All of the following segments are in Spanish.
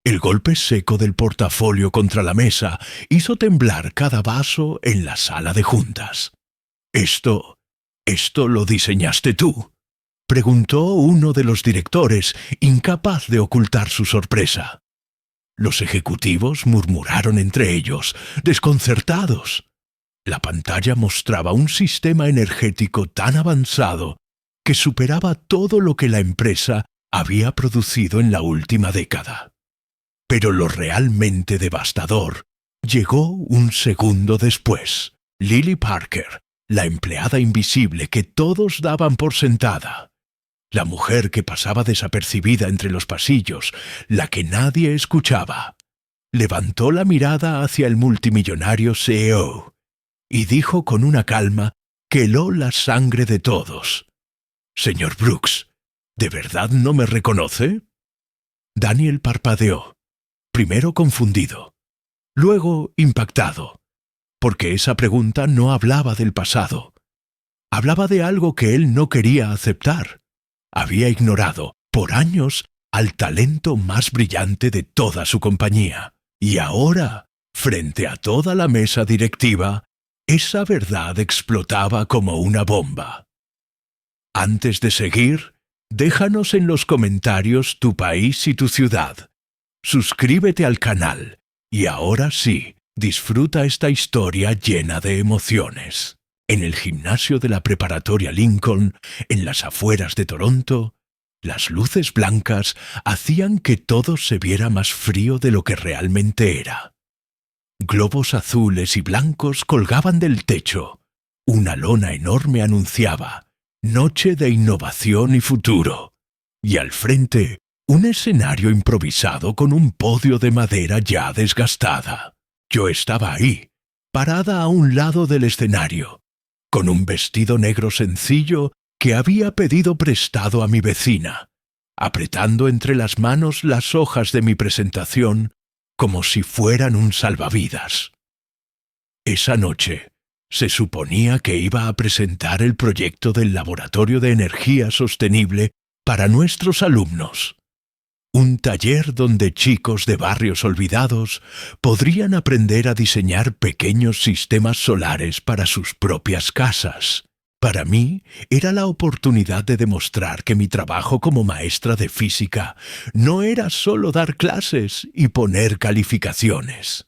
El golpe seco del portafolio contra la mesa hizo temblar cada vaso en la sala de juntas. ¿Esto lo diseñaste tú?», preguntó uno de los directores, incapaz de ocultar su sorpresa. Los ejecutivos murmuraron entre ellos, desconcertados. La pantalla mostraba un sistema energético tan avanzado que superaba todo lo que la empresa había producido en la última década. Pero lo realmente devastador llegó un segundo después. Lily Parker, la empleada invisible que todos daban por sentada, la mujer que pasaba desapercibida entre los pasillos, la que nadie escuchaba, levantó la mirada hacia el multimillonario CEO y dijo con una calma que heló la sangre de todos: «Señor Brooks, ¿de verdad no me reconoce?». Daniel parpadeó, primero confundido, luego impactado, porque esa pregunta no hablaba del pasado. Hablaba de algo que él no quería aceptar. Había ignorado, por años, al talento más brillante de toda su compañía. Y ahora, frente a toda la mesa directiva, esa verdad explotaba como una bomba. Antes de seguir, déjanos en los comentarios tu país y tu ciudad. Suscríbete al canal. Y ahora sí, disfruta esta historia llena de emociones. En el gimnasio de la preparatoria Lincoln, en las afueras de Toronto, las luces blancas hacían que todo se viera más frío de lo que realmente era. Globos azules y blancos colgaban del techo. Una lona enorme anunciaba: «Noche de innovación y futuro». Y al frente, un escenario improvisado con un podio de madera ya desgastada. Yo estaba ahí, parada a un lado del escenario, con un vestido negro sencillo que había pedido prestado a mi vecina, apretando entre las manos las hojas de mi presentación como si fueran un salvavidas. Esa noche se suponía que iba a presentar el proyecto del Laboratorio de Energía Sostenible para nuestros alumnos. Un taller donde chicos de barrios olvidados podrían aprender a diseñar pequeños sistemas solares para sus propias casas. Para mí era la oportunidad de demostrar que mi trabajo como maestra de física no era solo dar clases y poner calificaciones.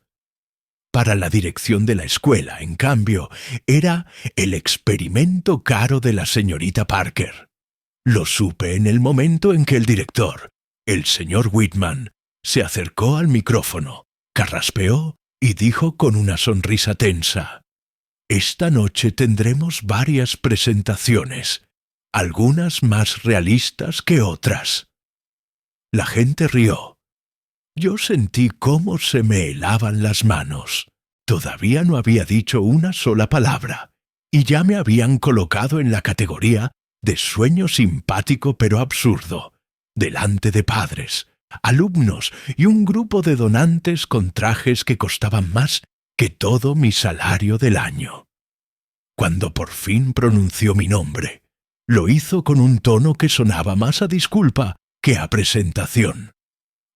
Para la dirección de la escuela, en cambio, era el experimento caro de la señorita Parker. Lo supe en el momento en que el director, el señor Whitman, se acercó al micrófono, carraspeó y dijo con una sonrisa tensa: «Esta noche tendremos varias presentaciones, algunas más realistas que otras». La gente rió. Yo sentí cómo se me helaban las manos. Todavía no había dicho una sola palabra, y ya me habían colocado en la categoría de sueño simpático pero absurdo, delante de padres, alumnos y un grupo de donantes con trajes que costaban más que todo mi salario del año. Cuando por fin pronunció mi nombre, lo hizo con un tono que sonaba más a disculpa que a presentación.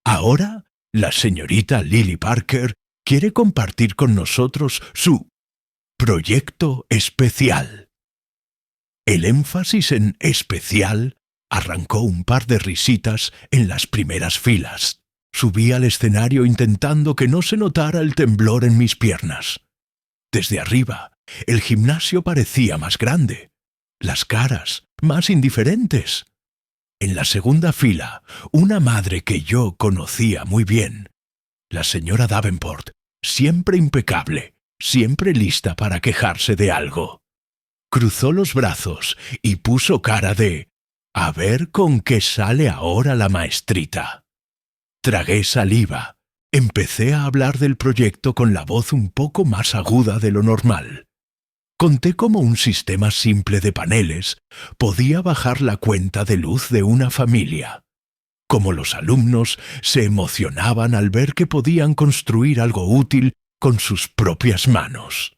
Ahora, la señorita Lily Parker quiere compartir con nosotros su proyecto especial. El énfasis en especial arrancó un par de risitas en las primeras filas. Subí al escenario intentando que no se notara el temblor en mis piernas. Desde arriba, el gimnasio parecía más grande, las caras más indiferentes. En la segunda fila, una madre que yo conocía muy bien, la señora Davenport, siempre impecable, siempre lista para quejarse de algo. Cruzó los brazos y puso cara de: «A ver con qué sale ahora la maestrita». Tragué saliva. Empecé a hablar del proyecto con la voz un poco más aguda de lo normal. Conté cómo un sistema simple de paneles podía bajar la cuenta de luz de una familia. Cómo los alumnos se emocionaban al ver que podían construir algo útil con sus propias manos.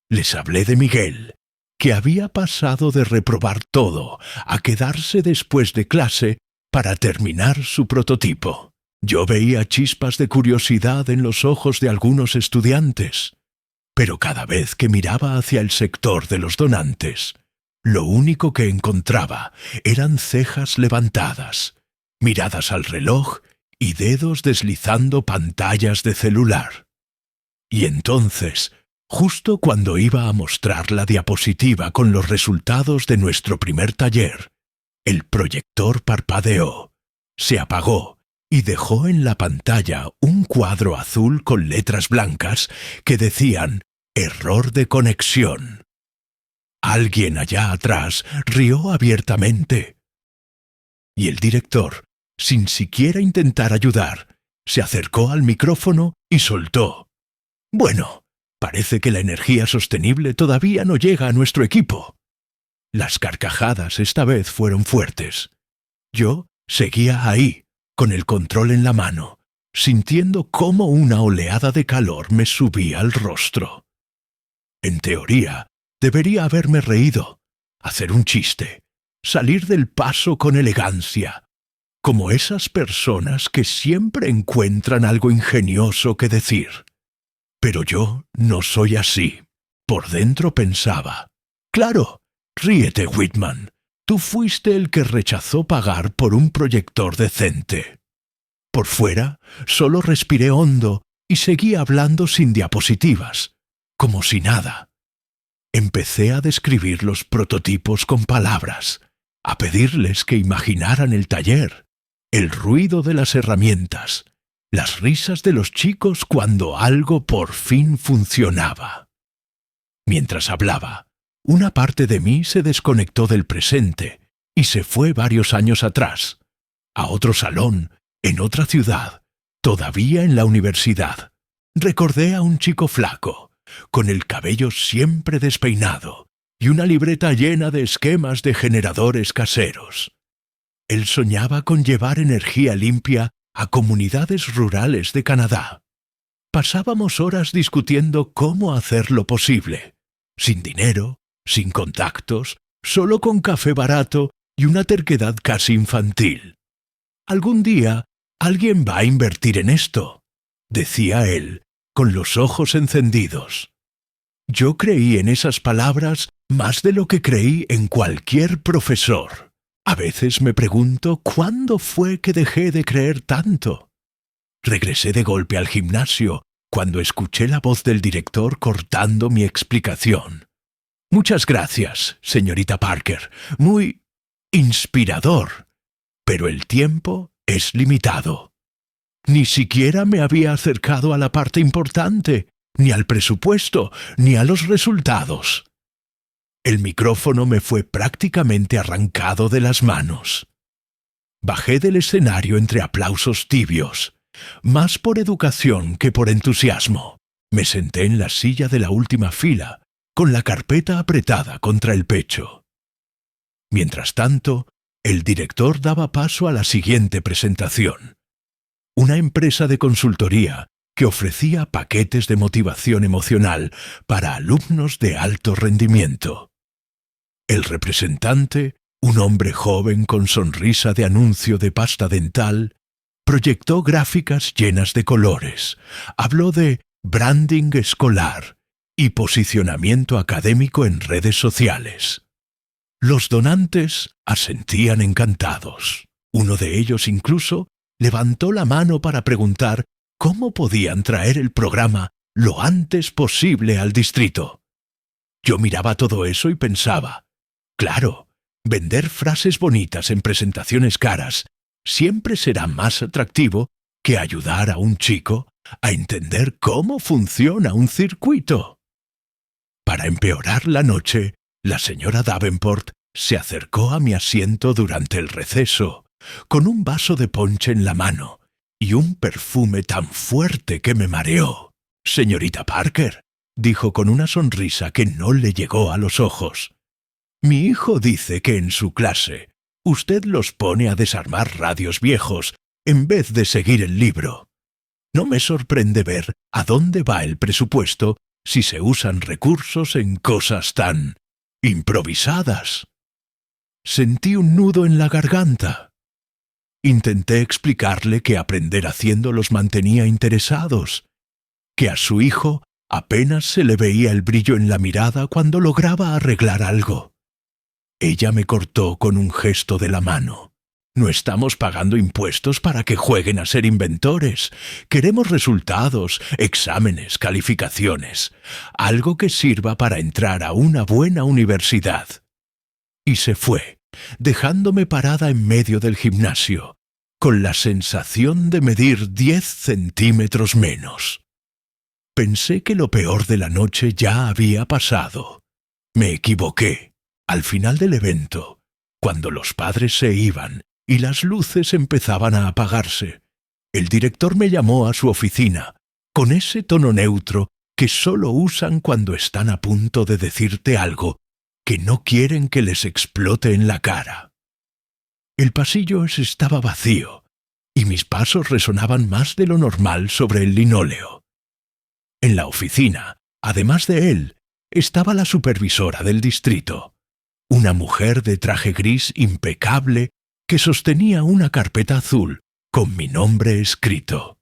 Les hablé de Miguel, que había pasado de reprobar todo a quedarse después de clase para terminar su prototipo. Yo veía chispas de curiosidad en los ojos de algunos estudiantes, pero cada vez que miraba hacia el sector de los donantes, lo único que encontraba eran cejas levantadas, miradas al reloj y dedos deslizando pantallas de celular. Y entonces, justo cuando iba a mostrar la diapositiva con los resultados de nuestro primer taller, el proyector parpadeó, se apagó y dejó en la pantalla un cuadro azul con letras blancas que decían «Error de conexión». Alguien allá atrás rió abiertamente. Y el director, sin siquiera intentar ayudar, se acercó al micrófono y soltó: «Bueno, parece que la energía sostenible todavía no llega a nuestro equipo». Las carcajadas esta vez fueron fuertes. Yo seguía ahí, con el control en la mano, sintiendo cómo una oleada de calor me subía al rostro. En teoría, debería haberme reído, hacer un chiste, salir del paso con elegancia, como esas personas que siempre encuentran algo ingenioso que decir. Pero yo no soy así. Por dentro pensaba: «Claro, ríete, Whitman. Tú fuiste el que rechazó pagar por un proyector decente». Por fuera, solo respiré hondo y seguí hablando sin diapositivas, como si nada. Empecé a describir los prototipos con palabras, a pedirles que imaginaran el taller, el ruido de las herramientas, las risas de los chicos cuando algo por fin funcionaba. Mientras hablaba, una parte de mí se desconectó del presente y se fue varios años atrás, a otro salón, en otra ciudad, todavía en la universidad. Recordé a un chico flaco, con el cabello siempre despeinado y una libreta llena de esquemas de generadores caseros. Él soñaba con llevar energía limpia a comunidades rurales de Canadá. Pasábamos horas discutiendo cómo hacerlo posible, sin dinero, sin contactos, solo con café barato y una terquedad casi infantil. «Algún día alguien va a invertir en esto», decía él, con los ojos encendidos. Yo creí en esas palabras más de lo que creí en cualquier profesor. A veces me pregunto cuándo fue que dejé de creer tanto. Regresé de golpe al gimnasio cuando escuché la voz del director cortando mi explicación. «Muchas gracias, señorita Parker. Muy inspirador. Pero el tiempo es limitado». Ni siquiera me había acercado a la parte importante, ni al presupuesto, ni a los resultados. El micrófono me fue prácticamente arrancado de las manos. Bajé del escenario entre aplausos tibios, más por educación que por entusiasmo. Me senté en la silla de la última fila, con la carpeta apretada contra el pecho. Mientras tanto, el director daba paso a la siguiente presentación. Una empresa de consultoría que ofrecía paquetes de motivación emocional para alumnos de alto rendimiento. El representante, un hombre joven con sonrisa de anuncio de pasta dental, proyectó gráficas llenas de colores, habló de branding escolar y posicionamiento académico en redes sociales. Los donantes asentían encantados. Uno de ellos incluso levantó la mano para preguntar cómo podían traer el programa lo antes posible al distrito. Yo miraba todo eso y pensaba: claro, vender frases bonitas en presentaciones caras siempre será más atractivo que ayudar a un chico a entender cómo funciona un circuito. Para empeorar la noche, la señora Davenport se acercó a mi asiento durante el receso, con un vaso de ponche en la mano y un perfume tan fuerte que me mareó. «Señorita Parker», dijo con una sonrisa que no le llegó a los ojos, «mi hijo dice que en su clase usted los pone a desarmar radios viejos en vez de seguir el libro. No me sorprende ver a dónde va el presupuesto si se usan recursos en cosas tan improvisadas». Sentí un nudo en la garganta. Intenté explicarle que aprender haciendo los mantenía interesados, que a su hijo apenas se le veía el brillo en la mirada cuando lograba arreglar algo. Ella me cortó con un gesto de la mano. No estamos pagando impuestos para que jueguen a ser inventores. Queremos resultados, exámenes, calificaciones, algo que sirva para entrar a una buena universidad. Y se fue, dejándome parada en medio del gimnasio, con la sensación de medir 10 centímetros menos. Pensé que lo peor de la noche ya había pasado. Me equivoqué. Al final del evento, cuando los padres se iban y las luces empezaban a apagarse, el director me llamó a su oficina, con ese tono neutro que solo usan cuando están a punto de decirte algo que no quieren que les explote en la cara. El pasillo estaba vacío, y mis pasos resonaban más de lo normal sobre el linóleo. En la oficina, además de él, estaba la supervisora del distrito, una mujer de traje gris impecable que sostenía una carpeta azul con mi nombre escrito.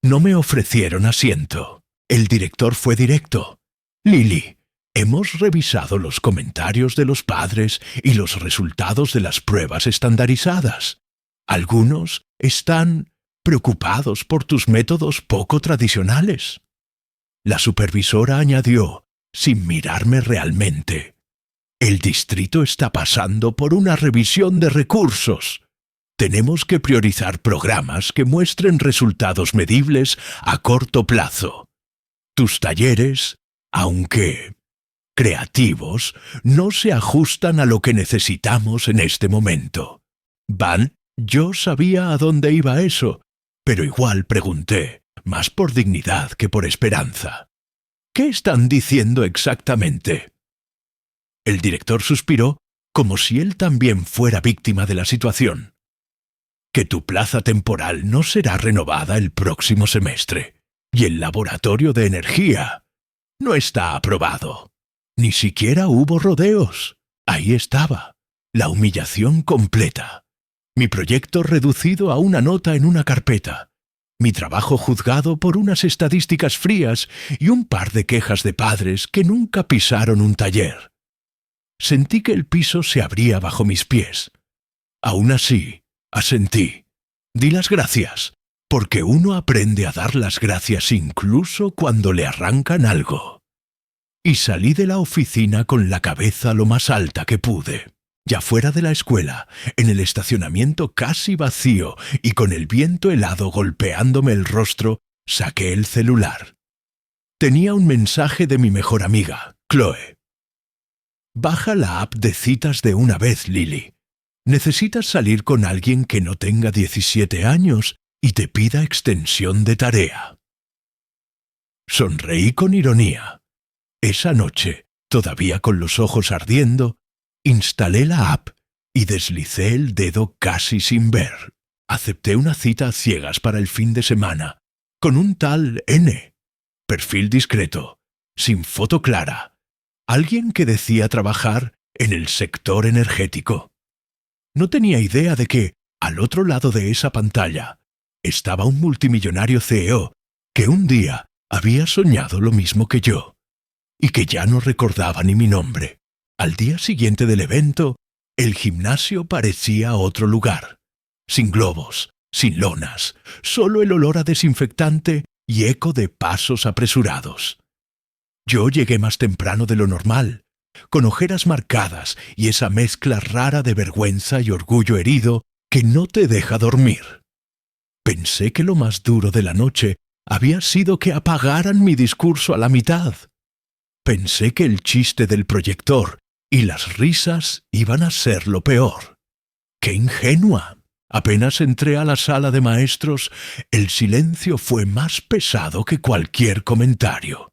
No me ofrecieron asiento. El director fue directo. Lily, hemos revisado los comentarios de los padres y los resultados de las pruebas estandarizadas. Algunos están preocupados por tus métodos poco tradicionales. La supervisora añadió, sin mirarme realmente: el distrito está pasando por una revisión de recursos. Tenemos que priorizar programas que muestren resultados medibles a corto plazo. Tus talleres, aunque creativos, no se ajustan a lo que necesitamos en este momento. Yo sabía a dónde iba eso, pero igual pregunté, más por dignidad que por esperanza. ¿Qué están diciendo exactamente? El director suspiró, como si él también fuera víctima de la situación. Que tu plaza temporal no será renovada el próximo semestre, y el laboratorio de energía no está aprobado. Ni siquiera hubo rodeos. Ahí estaba, la humillación completa. Mi proyecto reducido a una nota en una carpeta. Mi trabajo juzgado por unas estadísticas frías y un par de quejas de padres que nunca pisaron un taller. Sentí que el piso se abría bajo mis pies. Aún así, asentí. Di las gracias, porque uno aprende a dar las gracias incluso cuando le arrancan algo. Y salí de la oficina con la cabeza lo más alta que pude. Ya fuera de la escuela, en el estacionamiento casi vacío y con el viento helado golpeándome el rostro, saqué el celular. Tenía un mensaje de mi mejor amiga, Chloe. Baja la app de citas de una vez, Lily. Necesitas salir con alguien que no tenga 17 años y te pida extensión de tarea. Sonreí con ironía. Esa noche, todavía con los ojos ardiendo, instalé la app y deslicé el dedo casi sin ver. Acepté una cita a ciegas para el fin de semana, con un tal N. Perfil discreto, sin foto clara. Alguien que decía trabajar en el sector energético. No tenía idea de que, al otro lado de esa pantalla, estaba un multimillonario CEO que un día había soñado lo mismo que yo, y que ya no recordaba ni mi nombre. Al día siguiente del evento, el gimnasio parecía otro lugar. Sin globos, sin lonas, solo el olor a desinfectante y eco de pasos apresurados. Yo llegué más temprano de lo normal, con ojeras marcadas y esa mezcla rara de vergüenza y orgullo herido que no te deja dormir. Pensé que lo más duro de la noche había sido que apagaran mi discurso a la mitad. Pensé que el chiste del proyector y las risas iban a ser lo peor. ¡Qué ingenua! Apenas entré a la sala de maestros, el silencio fue más pesado que cualquier comentario.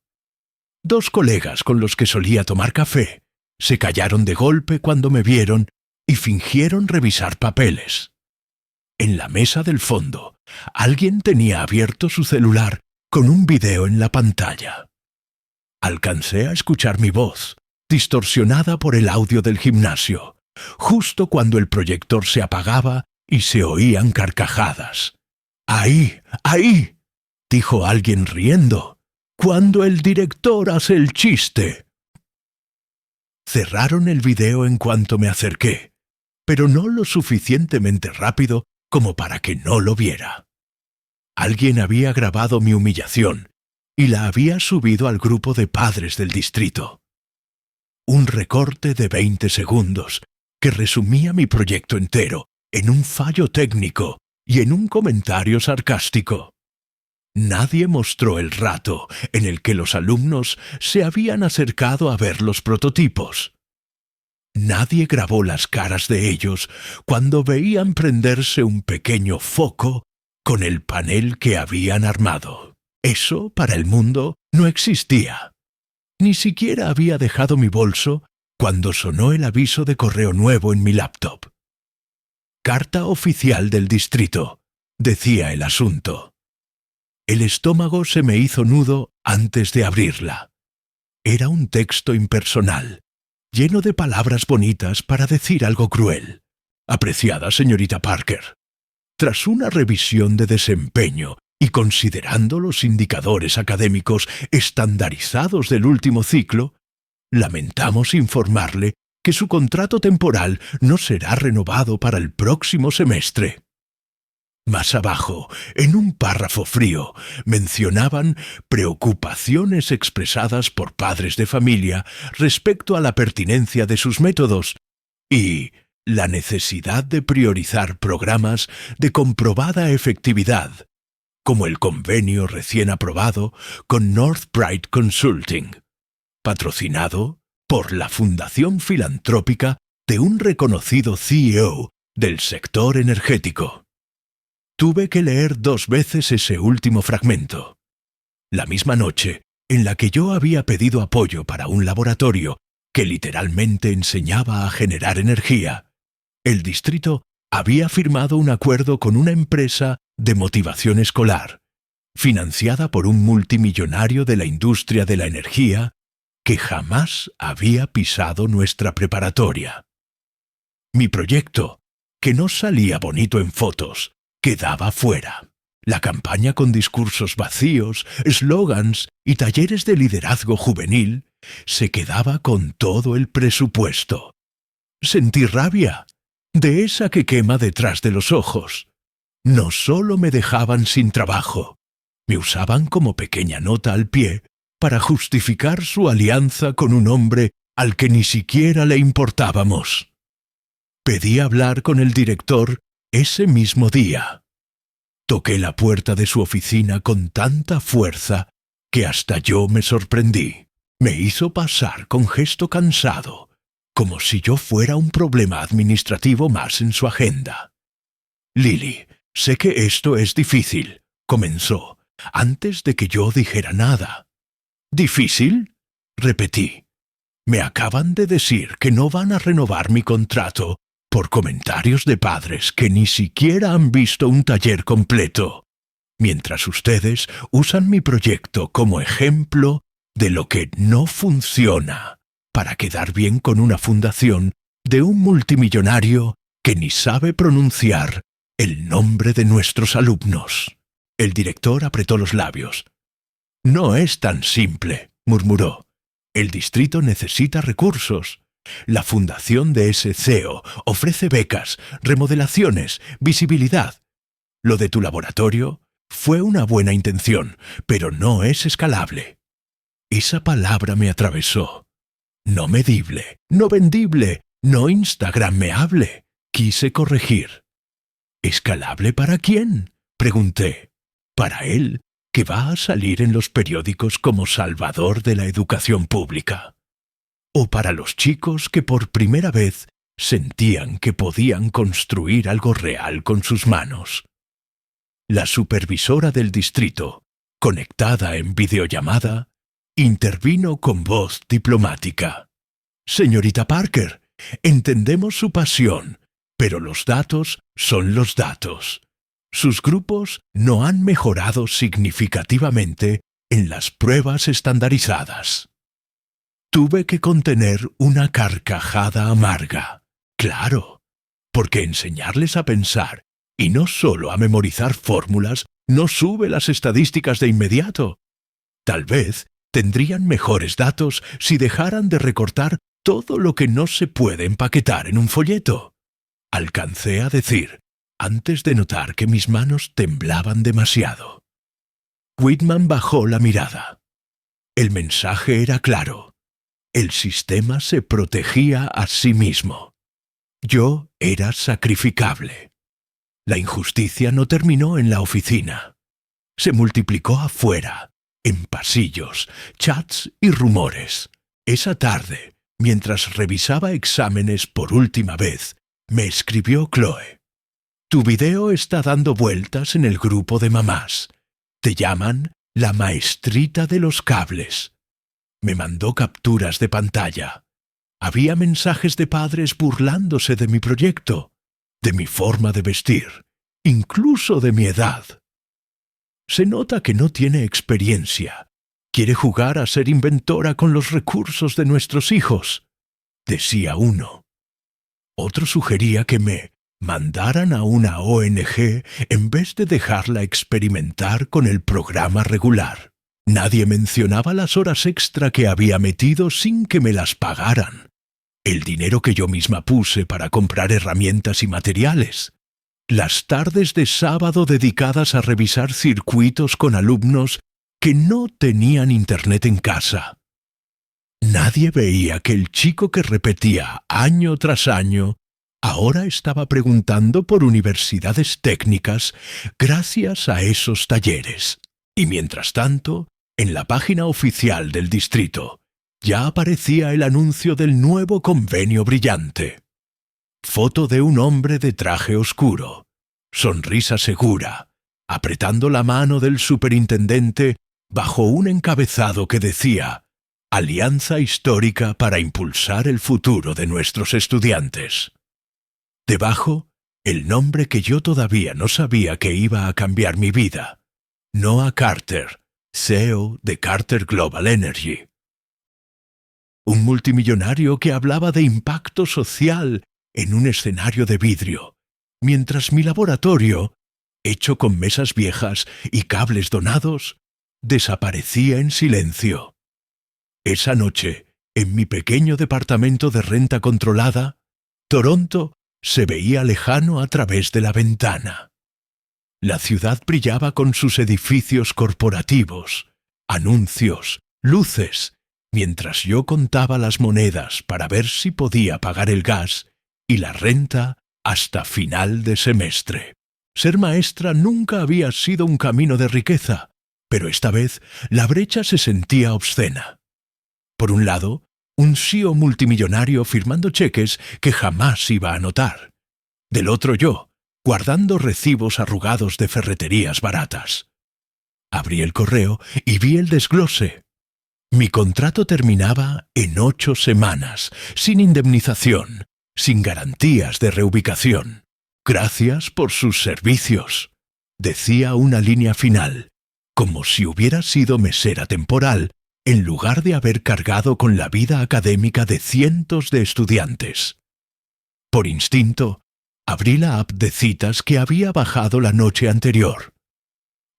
2 colegas con los que solía tomar café se callaron de golpe cuando me vieron y fingieron revisar papeles. En la mesa del fondo, alguien tenía abierto su celular con un video en la pantalla. Alcancé a escuchar mi voz, distorsionada por el audio del gimnasio, justo cuando el proyector se apagaba y se oían carcajadas. «¡Ahí! ¡Ahí!», dijo alguien riendo. «¡Cuando el director hace el chiste!». Cerraron el video en cuanto me acerqué, pero no lo suficientemente rápido como para que no lo viera. Alguien había grabado mi humillación y la había subido al grupo de padres del distrito. Un recorte de 20 segundos que resumía mi proyecto entero en un fallo técnico y en un comentario sarcástico. Nadie mostró el rato en el que los alumnos se habían acercado a ver los prototipos. Nadie grabó las caras de ellos cuando veían prenderse un pequeño foco con el panel que habían armado. Eso, para el mundo, no existía. Ni siquiera había dejado mi bolso cuando sonó el aviso de correo nuevo en mi laptop. «Carta oficial del distrito», decía el asunto. El estómago se me hizo nudo antes de abrirla. Era un texto impersonal, lleno de palabras bonitas para decir algo cruel. «Apreciada señorita Parker, tras una revisión de desempeño y considerando los indicadores académicos estandarizados del último ciclo, lamentamos informarle que su contrato temporal no será renovado para el próximo semestre». Más abajo, en un párrafo frío, mencionaban preocupaciones expresadas por padres de familia respecto a la pertinencia de sus métodos y la necesidad de priorizar programas de comprobada efectividad, como el convenio recién aprobado con North Bright Consulting, patrocinado por la Fundación Filantrópica de un reconocido CEO del sector energético. Tuve que leer 2 veces ese último fragmento. La misma noche en la que yo había pedido apoyo para un laboratorio que literalmente enseñaba a generar energía, el distrito había firmado un acuerdo con una empresa de motivación escolar, financiada por un multimillonario de la industria de la energía que jamás había pisado nuestra preparatoria. Mi proyecto, que no salía bonito en fotos, quedaba fuera. La campaña con discursos vacíos, eslogans y talleres de liderazgo juvenil se quedaba con todo el presupuesto. Sentí rabia, de esa que quema detrás de los ojos. No solo me dejaban sin trabajo, me usaban como pequeña nota al pie para justificar su alianza con un hombre al que ni siquiera le importábamos. Pedí hablar con el director ese mismo día. Toqué la puerta de su oficina con tanta fuerza que hasta yo me sorprendí. Me hizo pasar con gesto cansado, como si yo fuera un problema administrativo más en su agenda. «Lily, sé que esto es difícil», comenzó, antes de que yo dijera nada. «¿Difícil?», repetí. «Me acaban de decir que no van a renovar mi contrato por comentarios de padres que ni siquiera han visto un taller completo, mientras ustedes usan mi proyecto como ejemplo de lo que no funciona para quedar bien con una fundación de un multimillonario que ni sabe pronunciar el nombre de nuestros alumnos». El director apretó los labios. «No es tan simple», murmuró. «El distrito necesita recursos. La fundación de ese CEO ofrece becas, remodelaciones, visibilidad. Lo de tu laboratorio fue una buena intención, pero no es escalable». Esa palabra me atravesó. «No medible, no vendible, no instagrammeable», quise corregir. «¿Escalable para quién?», pregunté. «Para él, que va a salir en los periódicos como salvador de la educación pública. ¿O para los chicos que por primera vez sentían que podían construir algo real con sus manos?» La supervisora del distrito, conectada en videollamada, intervino con voz diplomática. «Señorita Parker, entendemos su pasión, pero los datos son los datos. Sus grupos no han mejorado significativamente en las pruebas estandarizadas». Tuve que contener una carcajada amarga. Claro, porque enseñarles a pensar Y no solo a memorizar fórmulas, no sube las estadísticas de inmediato. Tal vez tendrían mejores datos si dejaran de recortar todo lo que no se puede empaquetar en un folleto. Alcancé a decir, antes de notar que mis manos temblaban demasiado. Whitman bajó la mirada. El mensaje era claro. El sistema se protegía a sí mismo. Yo era sacrificable. La injusticia no terminó en la oficina. Se multiplicó afuera, en pasillos, chats y rumores. Esa tarde, mientras revisaba exámenes por última vez, me escribió Chloe. Tu video está dando vueltas en el grupo de mamás. Te llaman la maestrita de los cables. Me mandó capturas de pantalla. Había mensajes de padres burlándose de mi proyecto, de mi forma de vestir, incluso de mi edad. Se nota que no tiene experiencia. Quiere jugar a ser inventora con los recursos de nuestros hijos, decía uno. Otro sugería que me mandaran a una ONG en vez de dejarla experimentar con el programa regular. Nadie mencionaba las horas extra que había metido sin que me las pagaran. El dinero que yo misma puse para comprar herramientas y materiales. Las tardes de sábado dedicadas a revisar circuitos con alumnos que no tenían internet en casa. Nadie veía que el chico que repetía año tras año ahora estaba preguntando por universidades técnicas gracias a esos talleres. Y mientras tanto, en la página oficial del distrito, ya aparecía el anuncio del nuevo convenio brillante. Foto de un hombre de traje oscuro, sonrisa segura, apretando la mano del superintendente bajo un encabezado que decía «Alianza histórica para impulsar el futuro de nuestros estudiantes». Debajo, el nombre que yo todavía no sabía que iba a cambiar mi vida. Noah Carter, CEO de Carter Global Energy. Un multimillonario que hablaba de impacto social en un escenario de vidrio, mientras mi laboratorio, hecho con mesas viejas y cables donados, desaparecía en silencio. Esa noche, en mi pequeño departamento de renta controlada, Toronto se veía lejano a través de la ventana. La ciudad brillaba con sus edificios corporativos, anuncios, luces, mientras yo contaba las monedas para ver si podía pagar el gas y la renta hasta final de semestre. Ser maestra nunca había sido un camino de riqueza, pero esta vez la brecha se sentía obscena. Por un lado, un CEO multimillonario firmando cheques que jamás iba a notar. Del otro yo, guardando recibos arrugados de ferreterías baratas. Abrí el correo y vi el desglose. Mi contrato terminaba en 8 semanas, sin indemnización, sin garantías de reubicación. Gracias por sus servicios, decía una línea final, como si hubiera sido mesera temporal, en lugar de haber cargado con la vida académica de cientos de estudiantes. Por instinto, abrí la app de citas que había bajado la noche anterior.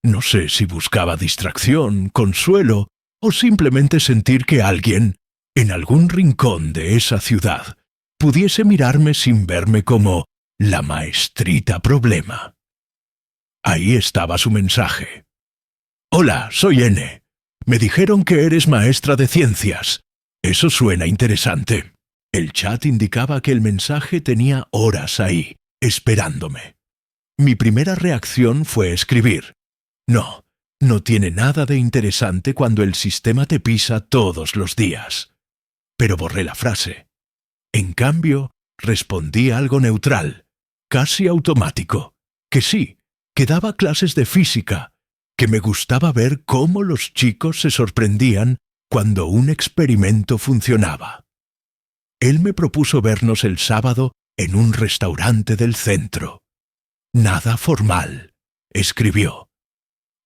No sé si buscaba distracción, consuelo o simplemente sentir que alguien, en algún rincón de esa ciudad, pudiese mirarme sin verme como la maestrita problema. Ahí estaba su mensaje. Hola, soy N. Me dijeron que eres maestra de ciencias. Eso suena interesante. El chat indicaba que el mensaje tenía horas ahí, esperándome. Mi primera reacción fue escribir. No, no tiene nada de interesante cuando el sistema te pisa todos los días. Pero borré la frase. En cambio, respondí algo neutral, casi automático, que sí, que daba clases de física, que me gustaba ver cómo los chicos se sorprendían cuando un experimento funcionaba. Él me propuso vernos el sábado en un restaurante del centro. Nada formal, escribió.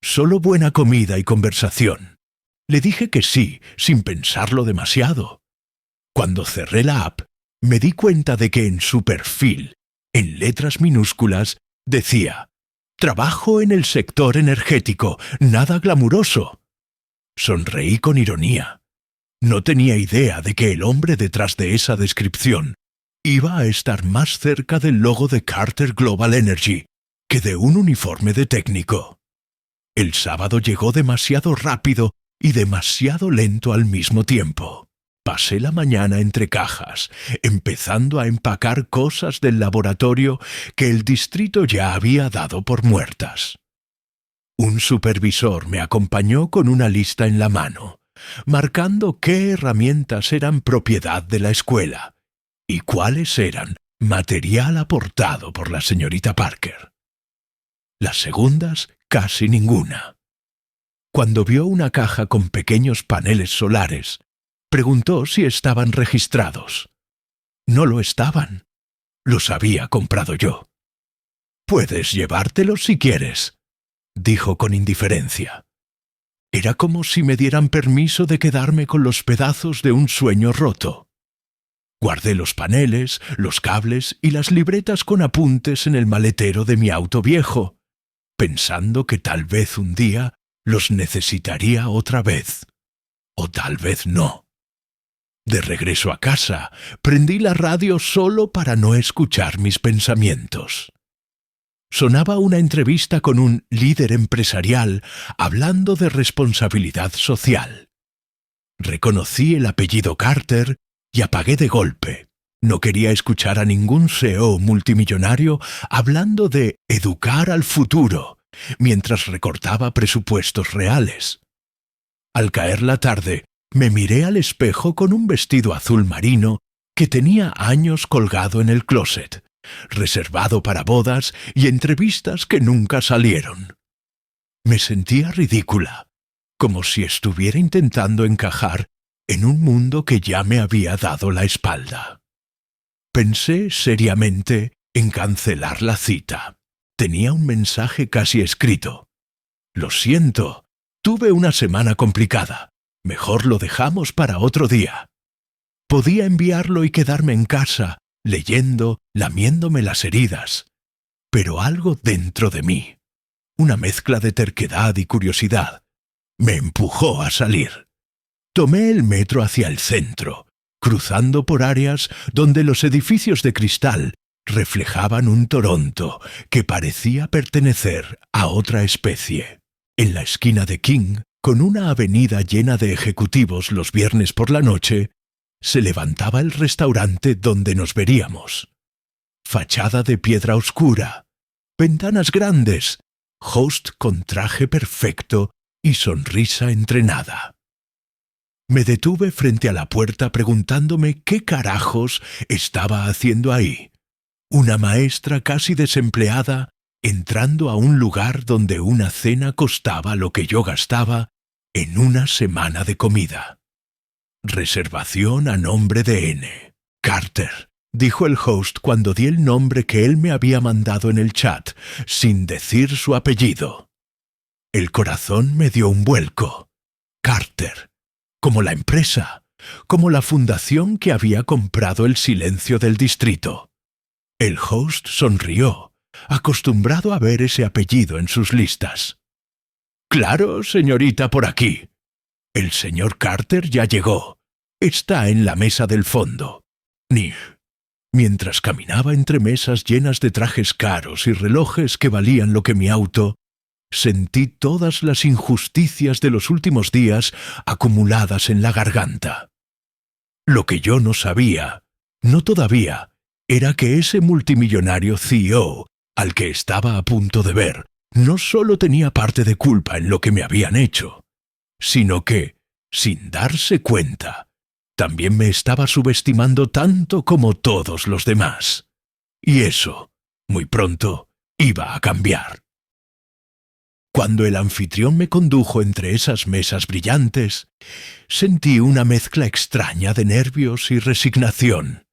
Solo buena comida y conversación. Le dije que sí, sin pensarlo demasiado. Cuando cerré la app, me di cuenta de que en su perfil, en letras minúsculas, Decía, trabajo en el sector energético, nada glamuroso. Sonreí con ironía. No tenía idea de que el hombre detrás de esa descripción iba a estar más cerca del logo de Carter Global Energy que de un uniforme de técnico. El sábado llegó demasiado rápido y demasiado lento al mismo tiempo. Pasé la mañana entre cajas, empezando a empacar cosas del laboratorio que el distrito ya había dado por muertas. Un supervisor me acompañó con una lista en la mano, marcando qué herramientas eran propiedad de la escuela y cuáles eran material aportado por la señorita Parker. Las segundas, casi ninguna. Cuando vio una caja con pequeños paneles solares, preguntó si estaban registrados. No lo estaban. Los había comprado yo. «Puedes llevártelos si quieres», dijo con indiferencia. Era como si me dieran permiso de quedarme con los pedazos de un sueño roto. Guardé los paneles, los cables y las libretas con apuntes en el maletero de mi auto viejo, pensando que tal vez un día los necesitaría otra vez. O tal vez no. De regreso a casa, prendí la radio solo para no escuchar mis pensamientos. Sonaba una entrevista con un líder empresarial hablando de responsabilidad social. Reconocí el apellido Carter y apagué de golpe. No quería escuchar a ningún CEO multimillonario hablando de educar al futuro mientras recortaba presupuestos reales. Al caer la tarde, me miré al espejo con un vestido azul marino que tenía años colgado en el closet, reservado para bodas y entrevistas que nunca salieron. Me sentía ridícula, como si estuviera intentando encajar en un mundo que ya me había dado la espalda. Pensé seriamente en cancelar la cita. Tenía un mensaje casi escrito. «Lo siento, tuve una semana complicada. Mejor lo dejamos para otro día». Podía enviarlo y quedarme en casa, leyendo, lamiéndome las heridas. Pero algo dentro de mí, una mezcla de terquedad y curiosidad, me empujó a salir. Tomé el metro hacia el centro, cruzando por áreas donde los edificios de cristal reflejaban un Toronto que parecía pertenecer a otra especie. En la esquina de King, con una avenida llena de ejecutivos los viernes por la noche, se levantaba el restaurante donde nos veríamos. Fachada de piedra oscura, ventanas grandes, host con traje perfecto y sonrisa entrenada. Me detuve frente a la puerta preguntándome qué carajos estaba haciendo ahí. Una maestra casi desempleada entrando a un lugar donde una cena costaba lo que yo gastaba en una semana de comida. «Reservación a nombre de N. Carter», dijo el host cuando di el nombre que él me había mandado en el chat, sin decir su apellido. El corazón me dio un vuelco. Carter, como la empresa, como la fundación que había comprado el silencio del distrito. El host sonrió, acostumbrado a ver ese apellido en sus listas. «Claro, señorita, por aquí. El señor Carter ya llegó. Está en la mesa del fondo». Mientras caminaba entre mesas llenas de trajes caros y relojes que valían lo que mi auto, sentí todas las injusticias de los últimos días acumuladas en la garganta. Lo que yo no sabía, no todavía, era que ese multimillonario CEO, al que estaba a punto de ver, no solo tenía parte de culpa en lo que me habían hecho, sino que, sin darse cuenta, también me estaba subestimando tanto como todos los demás. Y eso, muy pronto, iba a cambiar. Cuando el anfitrión me condujo entre esas mesas brillantes, sentí una mezcla extraña de nervios y resignación.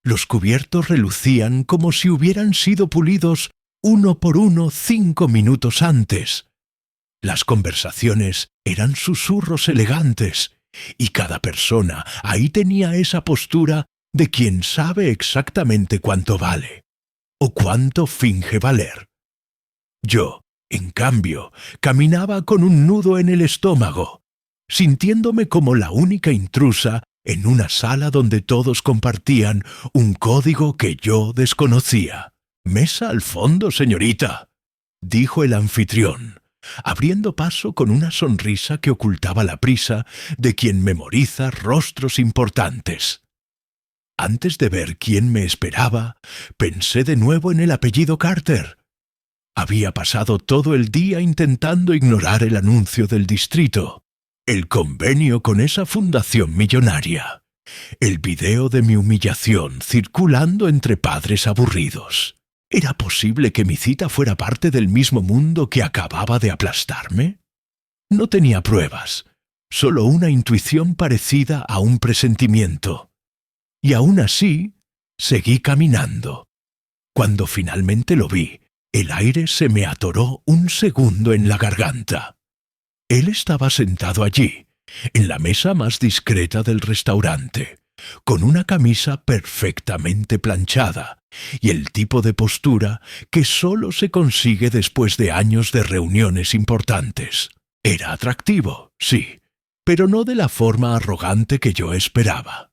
Los cubiertos relucían como si hubieran sido pulidos uno por uno 5 minutos antes. Las conversaciones eran susurros elegantes, y cada persona ahí tenía esa postura de quien sabe exactamente cuánto vale, o cuánto finge valer. Yo, en cambio, caminaba con un nudo en el estómago, sintiéndome como la única intrusa en una sala donde todos compartían un código que yo desconocía. «Mesa al fondo, señorita», dijo el anfitrión, abriendo paso con una sonrisa que ocultaba la prisa de quien memoriza rostros importantes. Antes de ver quién me esperaba, pensé de nuevo en el apellido Carter. Había pasado todo el día intentando ignorar el anuncio del distrito, el convenio con esa fundación millonaria, el video de mi humillación circulando entre padres aburridos. ¿Era posible que mi cita fuera parte del mismo mundo que acababa de aplastarme? No tenía pruebas, solo una intuición parecida a un presentimiento. Y aún así, seguí caminando. Cuando finalmente lo vi, el aire se me atoró un segundo en la garganta. Él estaba sentado allí, en la mesa más discreta del restaurante, con una camisa perfectamente planchada y el tipo de postura que solo se consigue después de años de reuniones importantes. Era atractivo, sí, pero no de la forma arrogante que yo esperaba.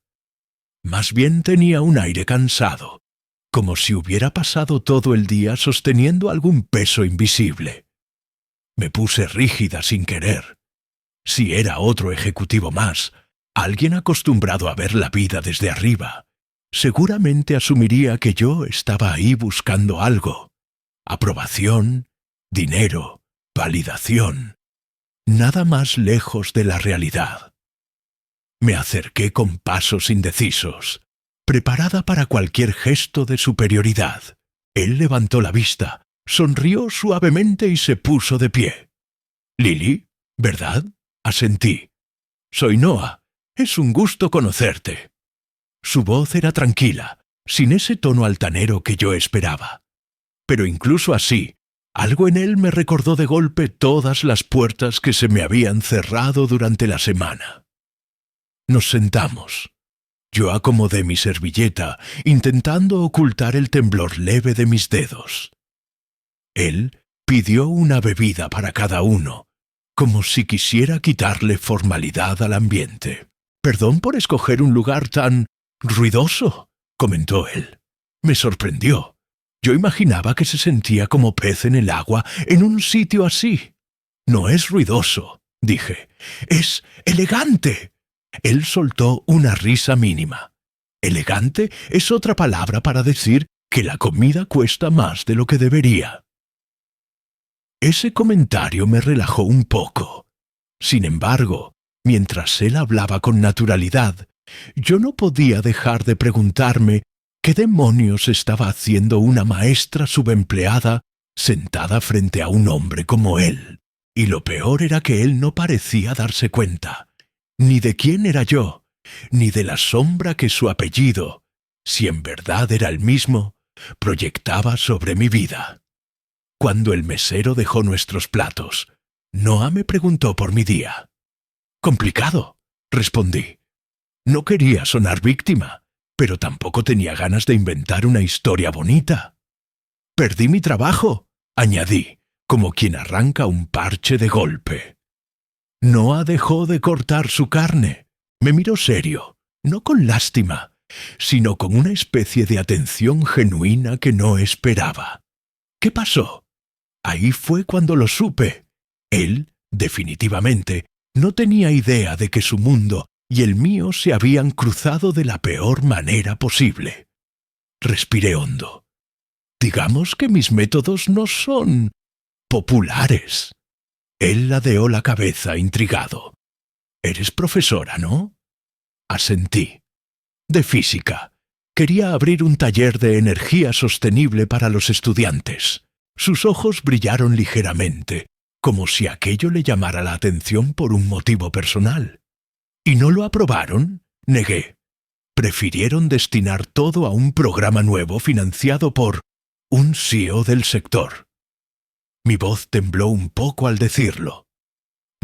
Más bien tenía un aire cansado, como si hubiera pasado todo el día sosteniendo algún peso invisible. Me puse rígida sin querer. Si era otro ejecutivo más, alguien acostumbrado a ver la vida desde arriba, seguramente asumiría que yo estaba ahí buscando algo. Aprobación, dinero, validación. Nada más lejos de la realidad. Me acerqué con pasos indecisos, preparada para cualquier gesto de superioridad. Él levantó la vista, sonrió suavemente y se puso de pie. «Lily, ¿verdad?», asentí. «Soy Noah. Es un gusto conocerte». Su voz era tranquila, sin ese tono altanero que yo esperaba. Pero incluso así, algo en él me recordó de golpe todas las puertas que se me habían cerrado durante la semana. Nos sentamos. Yo acomodé mi servilleta, intentando ocultar el temblor leve de mis dedos. Él pidió una bebida para cada uno, como si quisiera quitarle formalidad al ambiente. «Perdón por escoger un lugar tan ruidoso», comentó él. Me sorprendió. Yo imaginaba que se sentía como pez en el agua en un sitio así. «No es ruidoso», dije. «Es elegante». Él soltó una risa mínima. Elegante es otra palabra para decir que la comida cuesta más de lo que debería. Ese comentario me relajó un poco. Sin embargo, mientras él hablaba con naturalidad, yo no podía dejar de preguntarme qué demonios estaba haciendo una maestra subempleada sentada frente a un hombre como él. Y lo peor era que él no parecía darse cuenta, ni de quién era yo, ni de la sombra que su apellido, si en verdad era el mismo, proyectaba sobre mi vida. Cuando el mesero dejó nuestros platos, Noah me preguntó por mi día. «Complicado», respondí. No quería sonar víctima, pero tampoco tenía ganas de inventar una historia bonita. «Perdí mi trabajo», añadí, como quien arranca un parche de golpe. Noah dejó de cortar su carne. Me miró serio, no con lástima, sino con una especie de atención genuina que no esperaba. «¿Qué pasó?» Ahí fue cuando lo supe. Él, definitivamente, no tenía idea de que su mundo y el mío se habían cruzado de la peor manera posible. Respiré hondo. Digamos que mis métodos no son populares. Él ladeó la cabeza intrigado. «Eres profesora, ¿no?». Asentí. «De física. Quería abrir un taller de energía sostenible para los estudiantes». Sus ojos brillaron ligeramente, como si aquello le llamara la atención por un motivo personal. «¿Y no lo aprobaron?», negué. «Prefirieron destinar todo a un programa nuevo financiado por un CEO del sector». Mi voz tembló un poco al decirlo.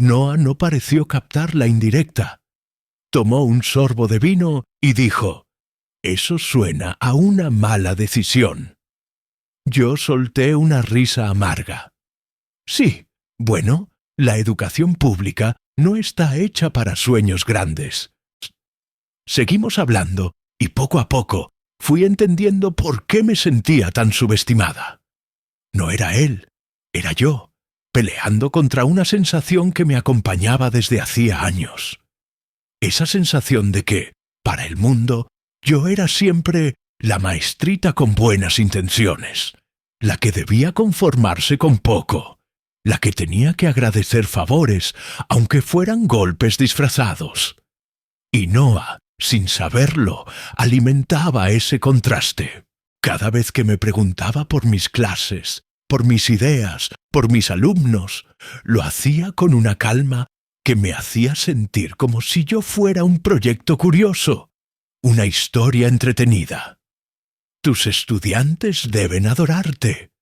Noah no pareció captar la indirecta. Tomó un sorbo de vino y dijo: «Eso suena a una mala decisión». Yo solté una risa amarga. Sí, bueno, la educación pública no está hecha para sueños grandes. Seguimos hablando y poco a poco fui entendiendo por qué me sentía tan subestimada. No era él, era yo, peleando contra una sensación que me acompañaba desde hacía años. Esa sensación de que, para el mundo, yo era siempre la maestrita con buenas intenciones, la que debía conformarse con poco, la que tenía que agradecer favores, aunque fueran golpes disfrazados. Y Noah, sin saberlo, alimentaba ese contraste. Cada vez que me preguntaba por mis clases, por mis ideas, por mis alumnos, lo hacía con una calma que me hacía sentir como si yo fuera un proyecto curioso, una historia entretenida. «Tus estudiantes deben adorarte»,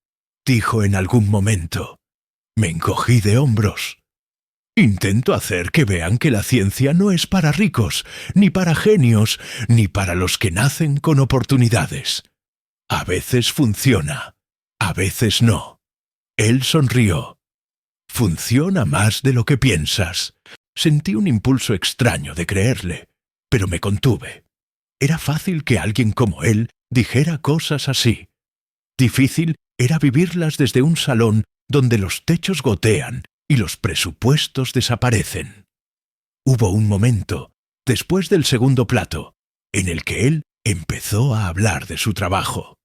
dijo en algún momento. Me encogí de hombros. Intento hacer que vean que la ciencia no es para ricos, ni para genios, ni para los que nacen con oportunidades. A veces funciona, a veces no. Él sonrió. Funciona más de lo que piensas. Sentí un impulso extraño de creerle, pero me contuve. Era fácil que alguien como él dijera cosas así. Difícil era vivirlas desde un salón donde los techos gotean y los presupuestos desaparecen. Hubo un momento, después del segundo plato, en el que él empezó a hablar de su trabajo.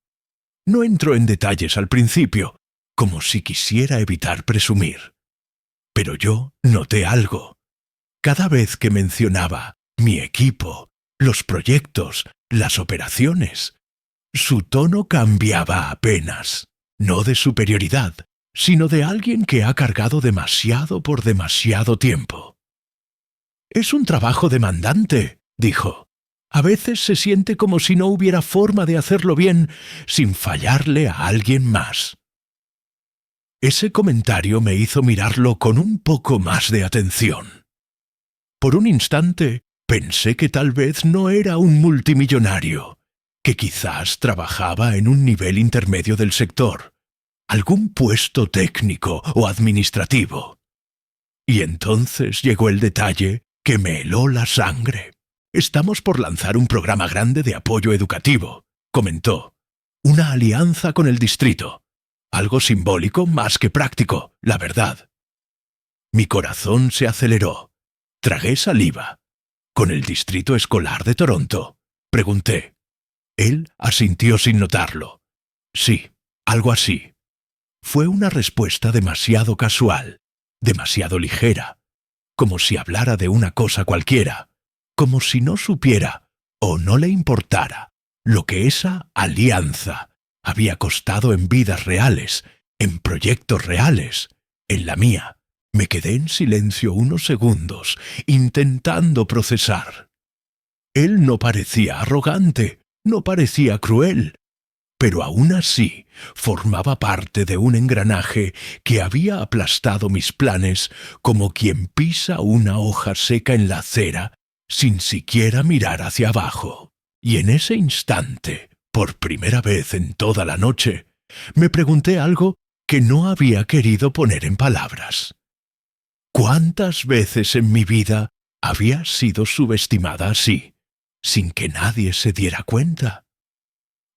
No entró en detalles al principio, como si quisiera evitar presumir. Pero yo noté algo. Cada vez que mencionaba mi equipo, los proyectos, las operaciones, su tono cambiaba apenas, no de superioridad, sino de alguien que ha cargado demasiado por demasiado tiempo. «Es un trabajo demandante», dijo. «A veces se siente como si no hubiera forma de hacerlo bien sin fallarle a alguien más». Ese comentario me hizo mirarlo con un poco más de atención. Por un instante pensé que tal vez no era un multimillonario, que quizás trabajaba en un nivel intermedio del sector, algún puesto técnico o administrativo. Y entonces llegó el detalle que me heló la sangre. «Estamos por lanzar un programa grande de apoyo educativo», comentó. «Una alianza con el distrito. Algo simbólico más que práctico, la verdad». Mi corazón se aceleró. Tragué saliva. «¿Con el distrito escolar de Toronto?», pregunté. Él asintió sin notarlo. «Sí, algo así». Fue una respuesta demasiado casual, demasiado ligera, como si hablara de una cosa cualquiera, como si no supiera o no le importara lo que esa alianza había costado en vidas reales, en proyectos reales, en la mía. Me quedé en silencio unos segundos, intentando procesar. Él no parecía arrogante, no parecía cruel, pero aún así formaba parte de un engranaje que había aplastado mis planes como quien pisa una hoja seca en la acera sin siquiera mirar hacia abajo. Y en ese instante, por primera vez en toda la noche, me pregunté algo que no había querido poner en palabras. ¿Cuántas veces en mi vida había sido subestimada así, sin que nadie se diera cuenta?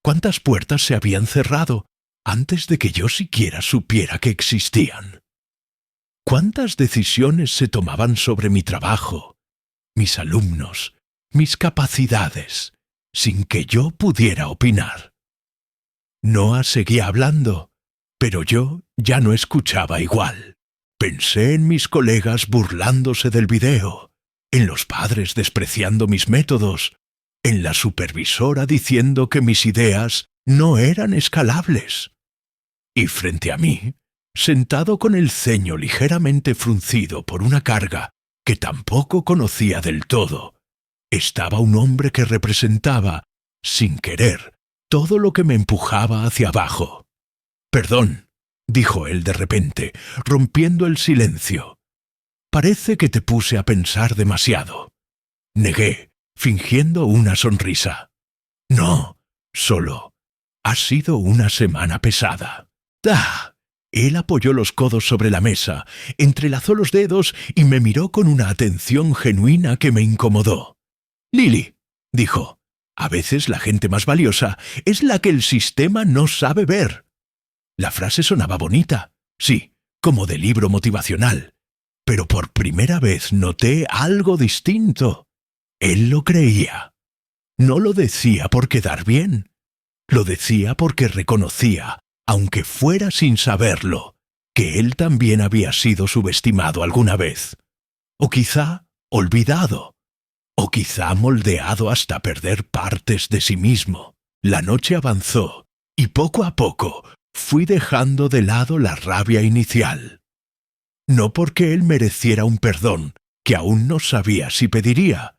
¿Cuántas puertas se habían cerrado antes de que yo siquiera supiera que existían? ¿Cuántas decisiones se tomaban sobre mi trabajo, mis alumnos, mis capacidades, sin que yo pudiera opinar? Noah seguía hablando, pero yo ya no escuchaba igual. Pensé en mis colegas burlándose del video, en los padres despreciando mis métodos, en la supervisora diciendo que mis ideas no eran escalables. Y frente a mí, sentado con el ceño ligeramente fruncido por una carga que tampoco conocía del todo, estaba un hombre que representaba, sin querer, todo lo que me empujaba hacia abajo. «Perdón», dijo él de repente, rompiendo el silencio. «Parece que te puse a pensar demasiado». Negué, fingiendo una sonrisa. «No, solo Ha sido una semana pesada. ¡Ah! Él apoyó los codos sobre la mesa, entrelazó los dedos y me miró con una atención genuina que me incomodó. «Lily», dijo, «a veces la gente más valiosa es la que el sistema no sabe ver». La frase sonaba bonita, sí, como de libro motivacional, pero por primera vez noté algo distinto. Él lo creía. No lo decía por quedar bien. Lo decía porque reconocía, aunque fuera sin saberlo, que él también había sido subestimado alguna vez. O quizá olvidado. O quizá moldeado hasta perder partes de sí mismo. La noche avanzó, y poco a poco fui dejando de lado la rabia inicial. No porque él mereciera un perdón, que aún no sabía si pediría,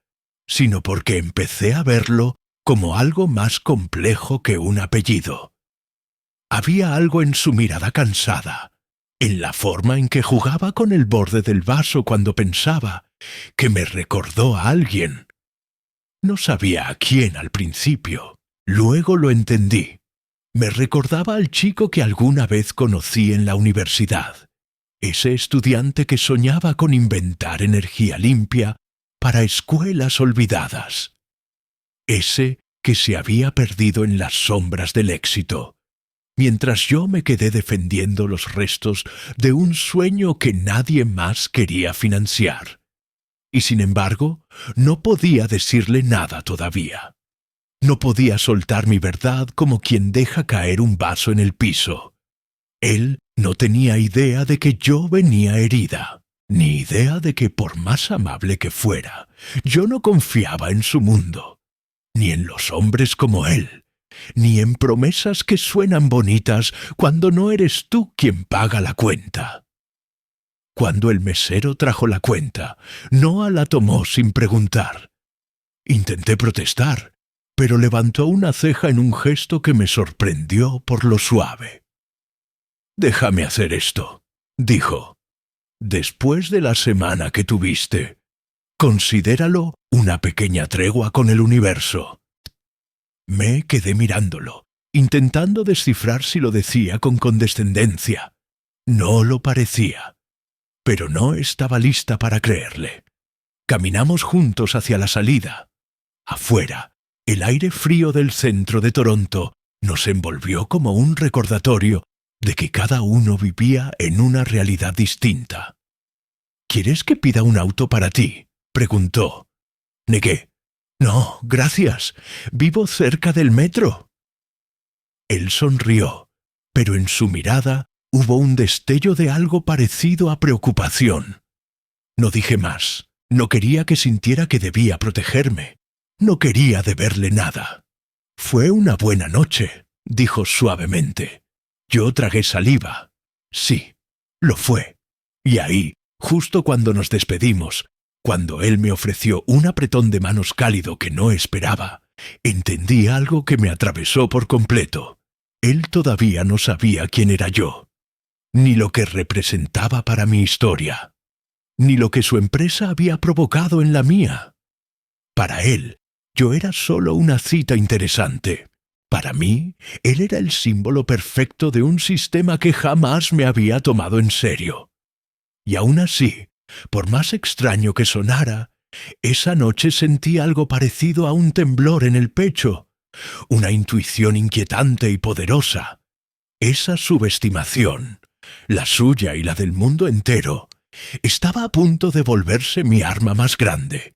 sino porque empecé a verlo como algo más complejo que un apellido. Había algo en su mirada cansada, en la forma en que jugaba con el borde del vaso cuando pensaba, que me recordó a alguien. No sabía a quién al principio, luego lo entendí. Me recordaba al chico que alguna vez conocí en la universidad, ese estudiante que soñaba con inventar energía limpia para escuelas olvidadas. Ese que se había perdido en las sombras del éxito, mientras yo me quedé defendiendo los restos de un sueño que nadie más quería financiar. Y sin embargo, no podía decirle nada todavía. No podía soltar mi verdad como quien deja caer un vaso en el piso. Él no tenía idea de que yo venía herida, ni idea de que por más amable que fuera, yo no confiaba en su mundo, ni en los hombres como él, ni en promesas que suenan bonitas cuando no eres tú quien paga la cuenta. Cuando el mesero trajo la cuenta, Noah la tomó sin preguntar. Intenté protestar, pero levantó una ceja en un gesto que me sorprendió por lo suave. «Déjame hacer esto», dijo. «Después de la semana que tuviste, considéralo una pequeña tregua con el universo». Me quedé mirándolo, intentando descifrar si lo decía con condescendencia. No lo parecía, pero no estaba lista para creerle. Caminamos juntos hacia la salida. Afuera, el aire frío del centro de Toronto nos envolvió como un recordatorio de que cada uno vivía en una realidad distinta. «¿Quieres que pida un auto para ti?», preguntó. Negué. «No, gracias. Vivo cerca del metro». Él sonrió, pero en su mirada hubo un destello de algo parecido a preocupación. No dije más. No quería que sintiera que debía protegerme. No quería deberle nada. «Fue una buena noche», dijo suavemente. Yo tragué saliva. Sí, lo fue. Y ahí, justo cuando nos despedimos, cuando él me ofreció un apretón de manos cálido que no esperaba, entendí algo que me atravesó por completo. Él todavía no sabía quién era yo, ni lo que representaba para mi historia, ni lo que su empresa había provocado en la mía. Para él, yo era solo una cita interesante. Para mí, él era el símbolo perfecto de un sistema que jamás me había tomado en serio. Y aún así, por más extraño que sonara, esa noche sentí algo parecido a un temblor en el pecho, una intuición inquietante y poderosa. Esa subestimación, la suya y la del mundo entero, estaba a punto de volverse mi arma más grande.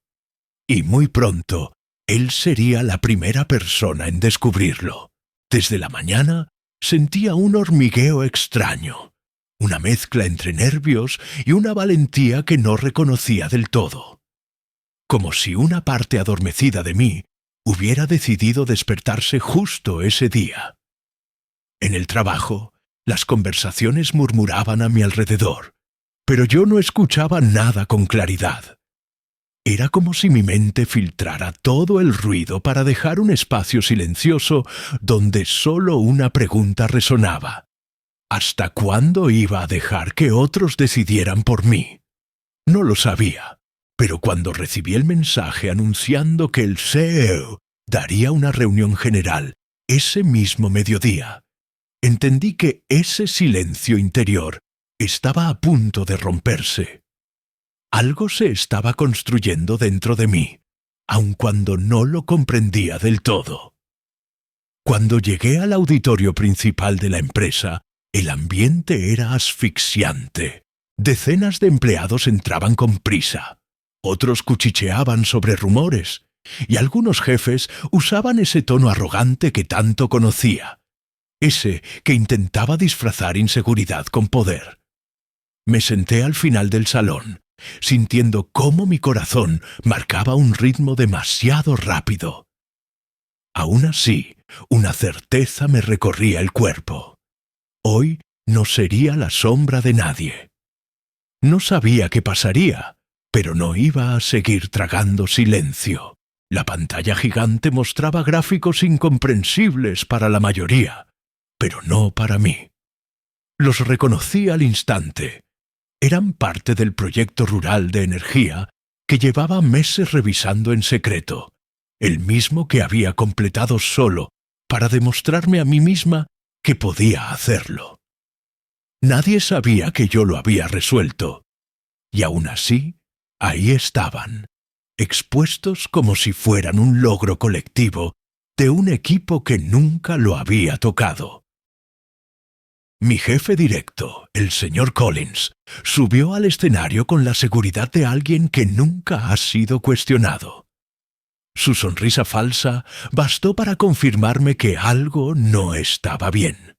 Y muy pronto, él sería la primera persona en descubrirlo. Desde la mañana sentía un hormigueo extraño, una mezcla entre nervios y una valentía que no reconocía del todo. Como si una parte adormecida de mí hubiera decidido despertarse justo ese día. En el trabajo, las conversaciones murmuraban a mi alrededor, pero yo no escuchaba nada con claridad. Era como si mi mente filtrara todo el ruido para dejar un espacio silencioso donde solo una pregunta resonaba. ¿Hasta cuándo iba a dejar que otros decidieran por mí? No lo sabía, pero cuando recibí el mensaje anunciando que el CEO daría una reunión general Ese mismo mediodía, entendí que ese silencio interior estaba a punto de romperse. Algo se estaba construyendo dentro de mí, aun cuando no lo comprendía del todo. Cuando llegué al auditorio principal de la empresa, el ambiente era asfixiante. Decenas de empleados entraban con prisa. Otros cuchicheaban sobre rumores, y algunos jefes usaban ese tono arrogante que tanto conocía, ese que intentaba disfrazar inseguridad con poder. Me senté al final del salón, sintiendo cómo mi corazón marcaba un ritmo demasiado rápido. Aún así, una certeza me recorría el cuerpo. Hoy no sería la sombra de nadie. No sabía qué pasaría, pero no iba a seguir tragando silencio. La pantalla gigante mostraba gráficos incomprensibles para la mayoría, pero no para mí. Los reconocí al instante. Eran parte del proyecto rural de energía que llevaba meses revisando en secreto, el mismo que había completado solo para demostrarme a mí misma que podía hacerlo. Nadie sabía que yo lo había resuelto, y aún así, ahí estaban, expuestos como si fueran un logro colectivo de un equipo que nunca lo había tocado. Mi jefe directo, el señor Collins, subió al escenario con la seguridad de alguien que nunca ha sido cuestionado. Su sonrisa falsa bastó para confirmarme que algo no estaba bien.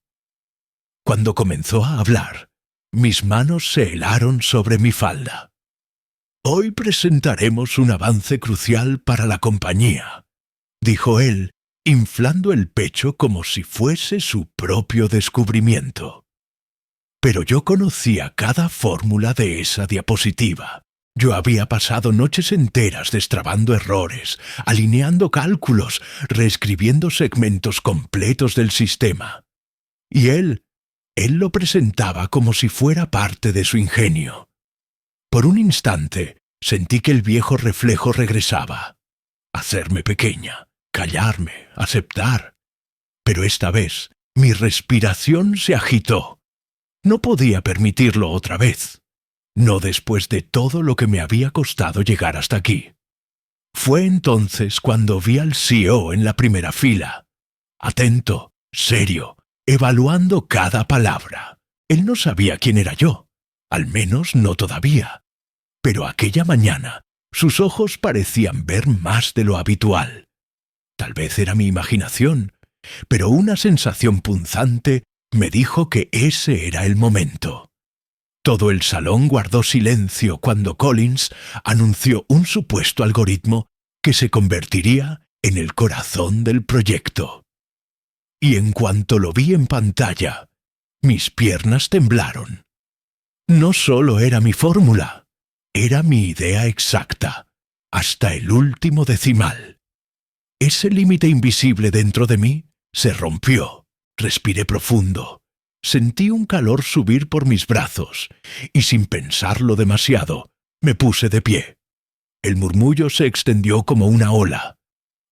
Cuando comenzó a hablar, mis manos se helaron sobre mi falda. «Hoy presentaremos un avance crucial para la compañía», dijo él, inflando el pecho como si fuese su propio descubrimiento. Pero yo conocía cada fórmula de esa diapositiva. Yo había pasado noches enteras destrabando errores, alineando cálculos, reescribiendo segmentos completos del sistema. Y él lo presentaba como si fuera parte de su ingenio. Por un instante sentí que el viejo reflejo regresaba. Hacerme pequeña. Callarme, aceptar. Pero esta vez mi respiración se agitó. No podía permitirlo otra vez. No después de todo lo que me había costado llegar hasta aquí. Fue entonces cuando vi al CEO en la primera fila. Atento, serio, evaluando cada palabra. Él no sabía quién era yo. Al menos no todavía. Pero aquella mañana sus ojos parecían ver más de lo habitual. Tal vez era mi imaginación, pero una sensación punzante me dijo que ese era el momento. Todo el salón guardó silencio cuando Collins anunció un supuesto algoritmo que se convertiría en el corazón del proyecto. Y en cuanto lo vi en pantalla, mis piernas temblaron. No solo era mi fórmula, era mi idea exacta, hasta el último decimal. Ese límite invisible dentro de mí se rompió. Respiré profundo. Sentí un calor subir por mis brazos y sin pensarlo demasiado, me puse de pie. El murmullo se extendió como una ola.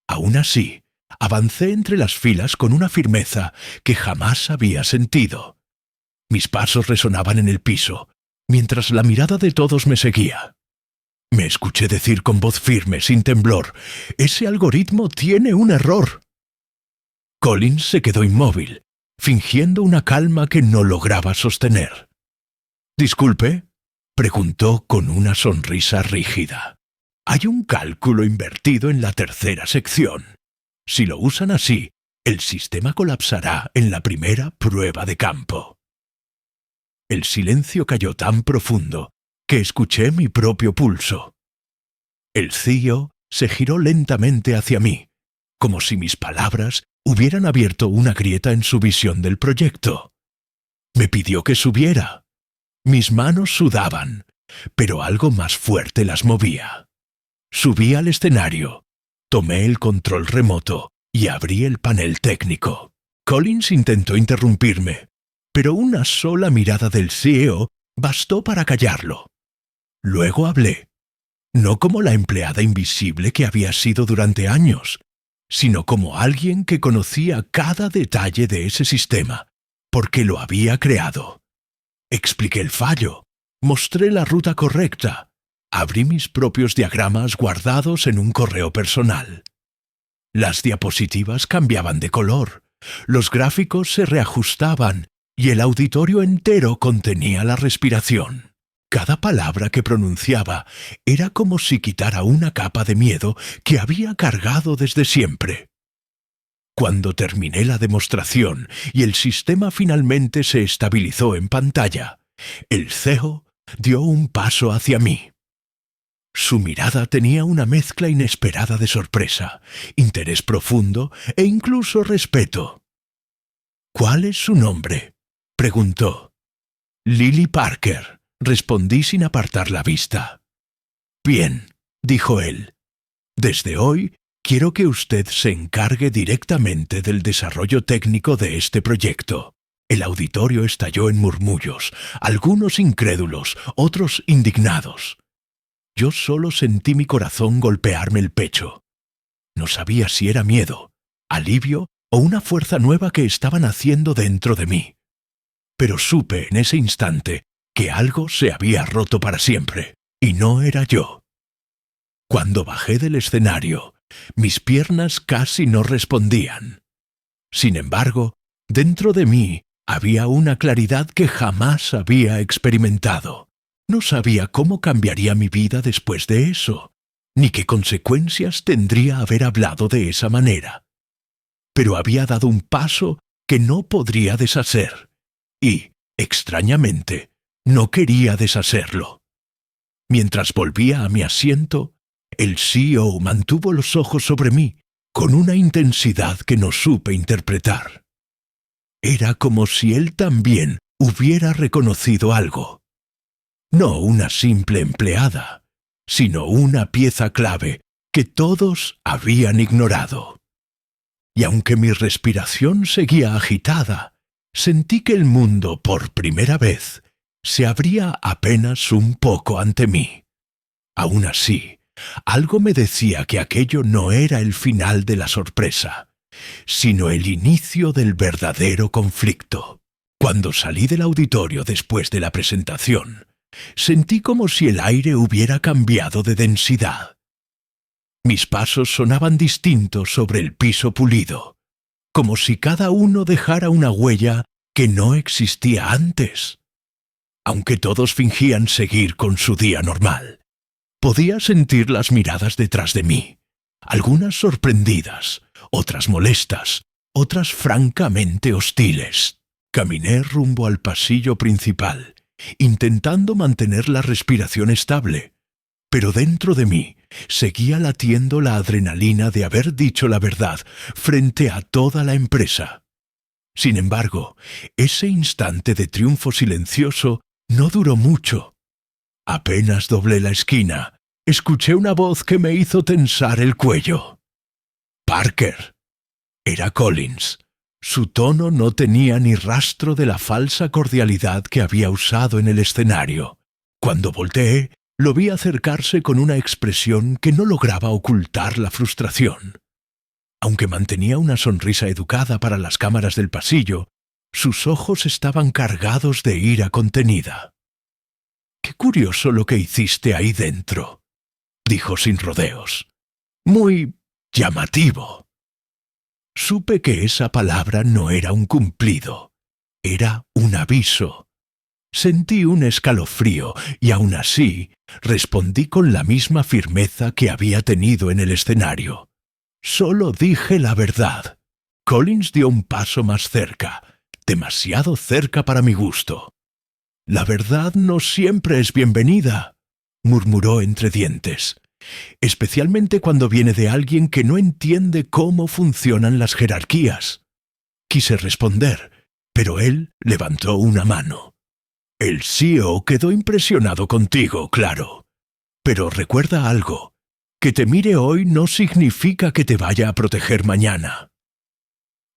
Aún así, avancé entre las filas con una firmeza que jamás había sentido. Mis pasos resonaban en el piso, mientras la mirada de todos me seguía. Me escuché decir con voz firme, sin temblor, «Ese algoritmo tiene un error». Collins se quedó inmóvil, fingiendo una calma que no lograba sostener. «¿Disculpe?», preguntó con una sonrisa rígida. «Hay un cálculo invertido en la tercera sección. Si lo usan así, el sistema colapsará en la primera prueba de campo». El silencio cayó tan profundo que escuché mi propio pulso. El CEO se giró lentamente hacia mí, como si mis palabras hubieran abierto una grieta en su visión del proyecto. Me pidió que subiera. Mis manos sudaban, pero algo más fuerte las movía. Subí al escenario, tomé el control remoto y abrí el panel técnico. Collins intentó interrumpirme, pero una sola mirada del CEO bastó para callarlo. Luego hablé, no como la empleada invisible que había sido durante años, sino como alguien que conocía cada detalle de ese sistema, porque lo había creado. Expliqué el fallo, mostré la ruta correcta, abrí mis propios diagramas guardados en un correo personal. Las diapositivas cambiaban de color, los gráficos se reajustaban y el auditorio entero contenía la respiración. Cada palabra que pronunciaba era como si quitara una capa de miedo que había cargado desde siempre. Cuando terminé la demostración y el sistema finalmente se estabilizó en pantalla, el CEO dio un paso hacia mí. Su mirada tenía una mezcla inesperada de sorpresa, interés profundo e incluso respeto. «¿Cuál es su nombre?», preguntó. «Lily Parker», respondí sin apartar la vista. «Bien», dijo él. «Desde hoy quiero que usted se encargue directamente del desarrollo técnico de este proyecto». El auditorio estalló en murmullos, algunos incrédulos, otros indignados. Yo solo sentí mi corazón golpearme el pecho. No sabía si era miedo, alivio o una fuerza nueva que estaba naciendo dentro de mí. Pero supe en ese instante que algo se había roto para siempre, y no era yo. Cuando bajé del escenario, mis piernas casi no respondían. Sin embargo, dentro de mí había una claridad que jamás había experimentado. No sabía cómo cambiaría mi vida después de eso, ni qué consecuencias tendría haber hablado de esa manera. Pero había dado un paso que no podría deshacer, y, extrañamente, no quería deshacerlo. Mientras volvía a mi asiento, el CEO mantuvo los ojos sobre mí con una intensidad que no supe interpretar. Era como si él también hubiera reconocido algo. No una simple empleada, sino una pieza clave que todos habían ignorado. Y aunque mi respiración seguía agitada, sentí que el mundo, por primera vez, se abría apenas un poco ante mí. Aún así, algo me decía que aquello no era el final de la sorpresa, sino el inicio del verdadero conflicto. Cuando salí del auditorio después de la presentación, sentí como si el aire hubiera cambiado de densidad. Mis pasos sonaban distintos sobre el piso pulido, como si cada uno dejara una huella que no existía antes. Aunque todos fingían seguir con su día normal, podía sentir las miradas detrás de mí, algunas sorprendidas, otras molestas, otras francamente hostiles. Caminé rumbo al pasillo principal, intentando mantener la respiración estable, pero dentro de mí seguía latiendo la adrenalina de haber dicho la verdad frente a toda la empresa. Sin embargo, ese instante de triunfo silencioso no duró mucho. Apenas doblé la esquina, escuché una voz que me hizo tensar el cuello. «Parker». Era Collins. Su tono no tenía ni rastro de la falsa cordialidad que había usado en el escenario. Cuando volteé, lo vi acercarse con una expresión que no lograba ocultar la frustración. Aunque mantenía una sonrisa educada para las cámaras del pasillo, sus ojos estaban cargados de ira contenida. «Qué curioso lo que hiciste ahí dentro», dijo sin rodeos. «Muy llamativo». Supe que esa palabra no era un cumplido, era un aviso. Sentí un escalofrío y aún así respondí con la misma firmeza que había tenido en el escenario. Solo dije la verdad. Collins dio un paso más cerca, demasiado cerca para mi gusto. «La verdad no siempre es bienvenida», murmuró entre dientes, «especialmente cuando viene de alguien que no entiende cómo funcionan las jerarquías». Quise responder, pero él levantó una mano. «El CEO quedó impresionado contigo, claro. Pero recuerda algo, que te mire hoy no significa que te vaya a proteger mañana».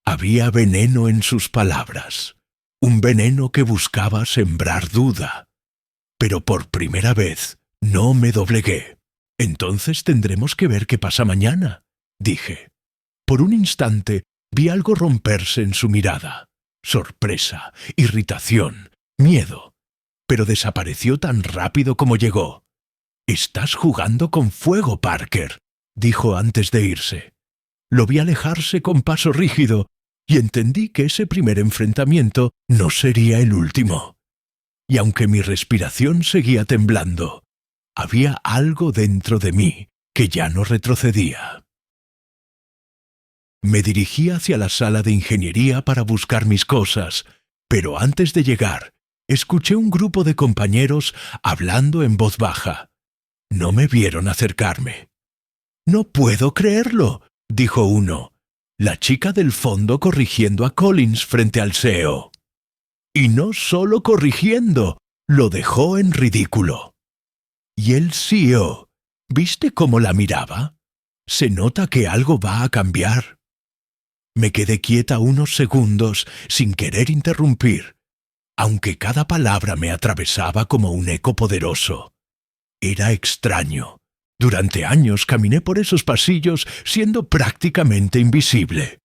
Había veneno en sus palabras, un veneno que buscaba sembrar duda. Pero por primera vez no me doblegué. «Entonces tendremos que ver qué pasa mañana», dije. Por un instante vi algo romperse en su mirada. Sorpresa, irritación, miedo. Pero desapareció tan rápido como llegó. «Estás jugando con fuego, Parker», dijo antes de irse. Lo vi alejarse con paso rígido y entendí que ese primer enfrentamiento no sería el último. Y aunque mi respiración seguía temblando, había algo dentro de mí que ya no retrocedía. Me dirigí hacia la sala de ingeniería para buscar mis cosas, pero antes de llegar, escuché un grupo de compañeros hablando en voz baja. No me vieron acercarme. «No puedo creerlo», dijo uno. «La chica del fondo corrigiendo a Collins frente al CEO». Y no solo corrigiendo, lo dejó en ridículo. Y el CEO, ¿viste cómo la miraba? Se nota que algo va a cambiar. Me quedé quieta unos segundos sin querer interrumpir, aunque cada palabra me atravesaba como un eco poderoso. Era extraño. Durante años caminé por esos pasillos siendo prácticamente invisible.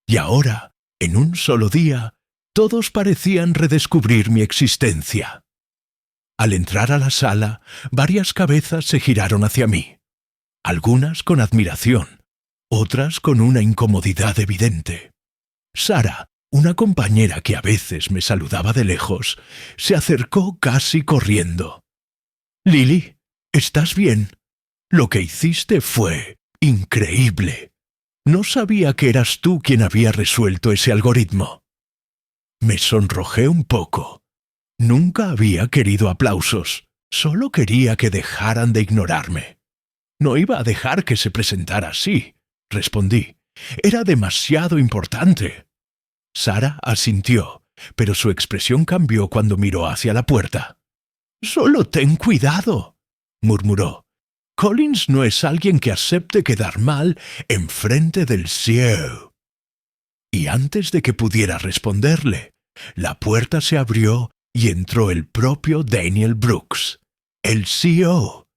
Y ahora, en un solo día, todos parecían redescubrir mi existencia. Al entrar a la sala, varias cabezas se giraron hacia mí. Algunas con admiración, otras con una incomodidad evidente. Sara, una compañera que a veces me saludaba de lejos, se acercó casi corriendo. «Lily, ¿estás bien? Lo que hiciste fue increíble. No sabía que eras tú quien había resuelto ese algoritmo». Me sonrojé un poco. Nunca había querido aplausos, solo quería que dejaran de ignorarme. «No iba a dejar que se presentara así», respondí. «Era demasiado importante». Sara asintió, pero su expresión cambió cuando miró hacia la puerta. «Solo ten cuidado», murmuró. «Collins no es alguien que acepte quedar mal en frente del CEO». Y antes de que pudiera responderle, la puerta se abrió y entró el propio Daniel Brooks, el CEO.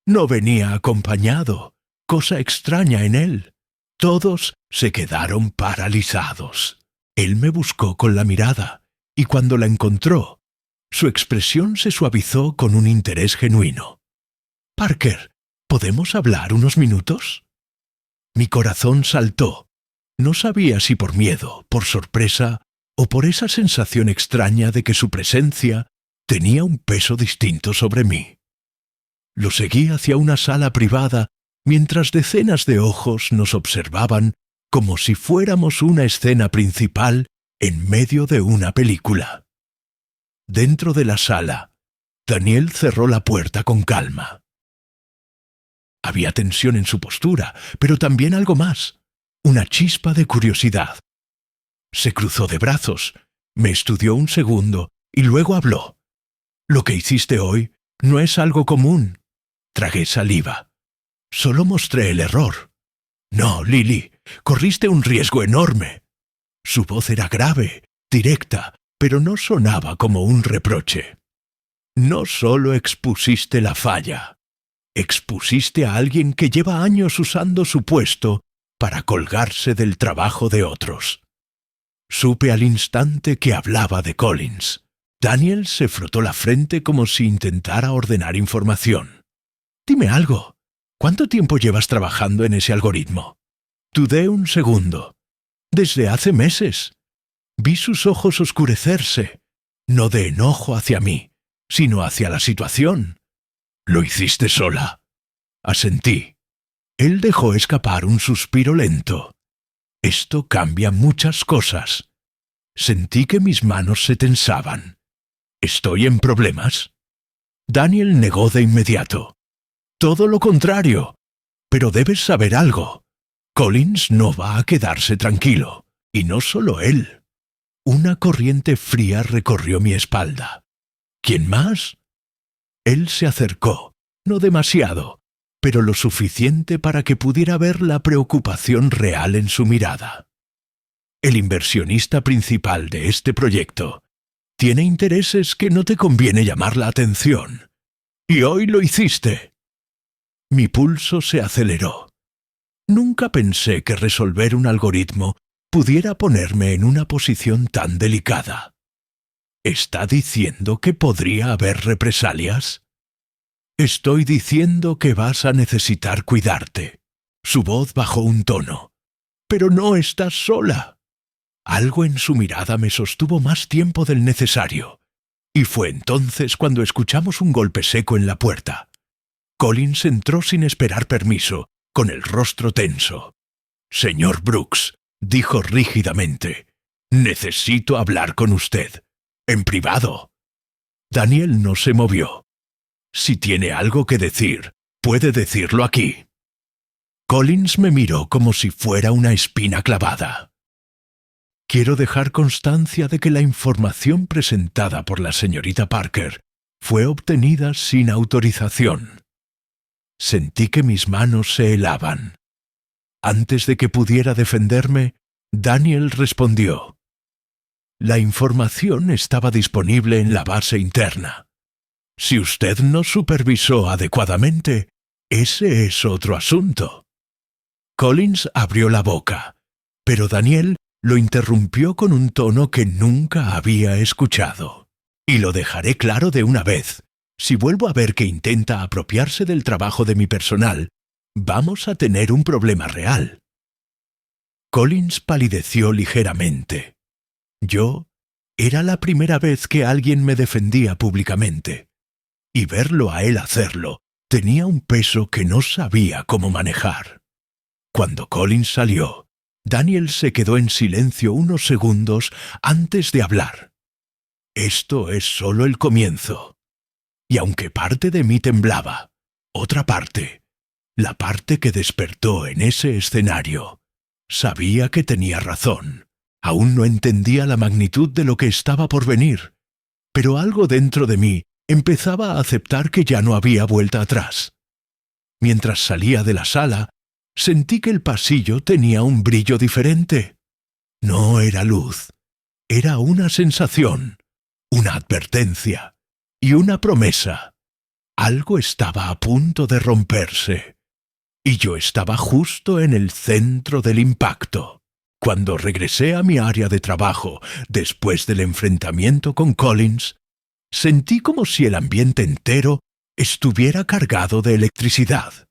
No venía acompañado, cosa extraña en él. Todos se quedaron paralizados. Él me buscó con la mirada, y cuando la encontró, su expresión se suavizó con un interés genuino. «Parker, ¿podemos hablar unos minutos?» Mi corazón saltó. No sabía si por miedo, por sorpresa o por esa sensación extraña de que su presencia tenía un peso distinto sobre mí. Lo seguí hacia una sala privada mientras decenas de ojos nos observaban como si fuéramos una escena principal en medio de una película. Dentro de la sala, Daniel cerró la puerta con calma. Había tensión en su postura, pero también algo más, una chispa de curiosidad. Se cruzó de brazos, me estudió un segundo y luego habló. «Lo que hiciste hoy no es algo común». Tragué saliva. «Solo mostré el error». «No, Lily, corriste un riesgo enorme». Su voz era grave, directa, pero no sonaba como un reproche. «No solo expusiste la falla, expusiste a alguien que lleva años usando su puesto para colgarse del trabajo de otros». Supe al instante que hablaba de Collins. Daniel se frotó la frente como si intentara ordenar información. «Dime algo. ¿Cuánto tiempo llevas trabajando en ese algoritmo?» Dudé un segundo. «Desde hace meses». Vi sus ojos oscurecerse, no de enojo hacia mí, sino hacia la situación. «¿Lo hiciste sola?» Asentí. Él dejó escapar un suspiro lento. «Esto cambia muchas cosas». Sentí que mis manos se tensaban. «¿Estoy en problemas?» Daniel negó de inmediato. «Todo lo contrario. Pero debes saber algo. Collins no va a quedarse tranquilo. Y no solo él». Una corriente fría recorrió mi espalda. «¿Quién más?» Él se acercó, no demasiado, pero lo suficiente para que pudiera ver la preocupación real en su mirada. «El inversionista principal de este proyecto tiene intereses que no te conviene llamar la atención. Y hoy lo hiciste». Mi pulso se aceleró. Nunca pensé que resolver un algoritmo pudiera ponerme en una posición tan delicada. ¿Está diciendo que podría haber represalias? Estoy diciendo que vas a necesitar cuidarte. Su voz bajó un tono. Pero no estás sola. Algo en su mirada me sostuvo más tiempo del necesario. Y fue entonces cuando escuchamos un golpe seco en la puerta. Collins entró sin esperar permiso, con el rostro tenso. «Señor Brooks», dijo rígidamente, «necesito hablar con usted. En privado». Daniel no se movió. «Si tiene algo que decir, puede decirlo aquí». Collins me miró como si fuera una espina clavada. «Quiero dejar constancia de que la información presentada por la señorita Parker fue obtenida sin autorización». Sentí que mis manos se helaban. Antes de que pudiera defenderme, Daniel respondió. La información estaba disponible en la base interna. Si usted no supervisó adecuadamente, ese es otro asunto. Collins abrió la boca, pero Daniel lo interrumpió con un tono que nunca había escuchado. Y lo dejaré claro de una vez. Si vuelvo a ver que intenta apropiarse del trabajo de mi personal, vamos a tener un problema real. Collins palideció ligeramente. Era la primera vez que alguien me defendía públicamente, y verlo a él hacerlo tenía un peso que no sabía cómo manejar. Cuando Collins salió, Daniel se quedó en silencio unos segundos antes de hablar. Esto es solo el comienzo. Y aunque parte de mí temblaba, otra parte, la parte que despertó en ese escenario, sabía que tenía razón. Aún no entendía la magnitud de lo que estaba por venir, pero algo dentro de mí empezaba a aceptar que ya no había vuelta atrás. Mientras salía de la sala, sentí que el pasillo tenía un brillo diferente. No era luz, era una sensación, una advertencia y una promesa. Algo estaba a punto de romperse, y yo estaba justo en el centro del impacto. Cuando regresé a mi área de trabajo después del enfrentamiento con Collins, sentí como si el ambiente entero estuviera cargado de electricidad.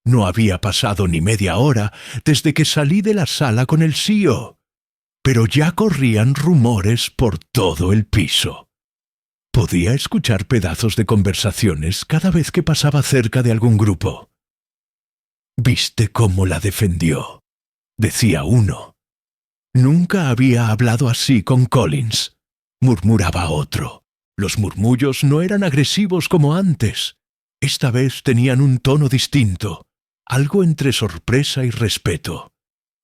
No había pasado ni media hora desde que salí de la sala con el CEO, pero ya corrían rumores por todo el piso. Podía escuchar pedazos de conversaciones cada vez que pasaba cerca de algún grupo. «¿Viste cómo la defendió?», decía uno. «Nunca había hablado así con Collins», murmuraba otro. Los murmullos no eran agresivos como antes. Esta vez tenían un tono distinto, algo entre sorpresa y respeto.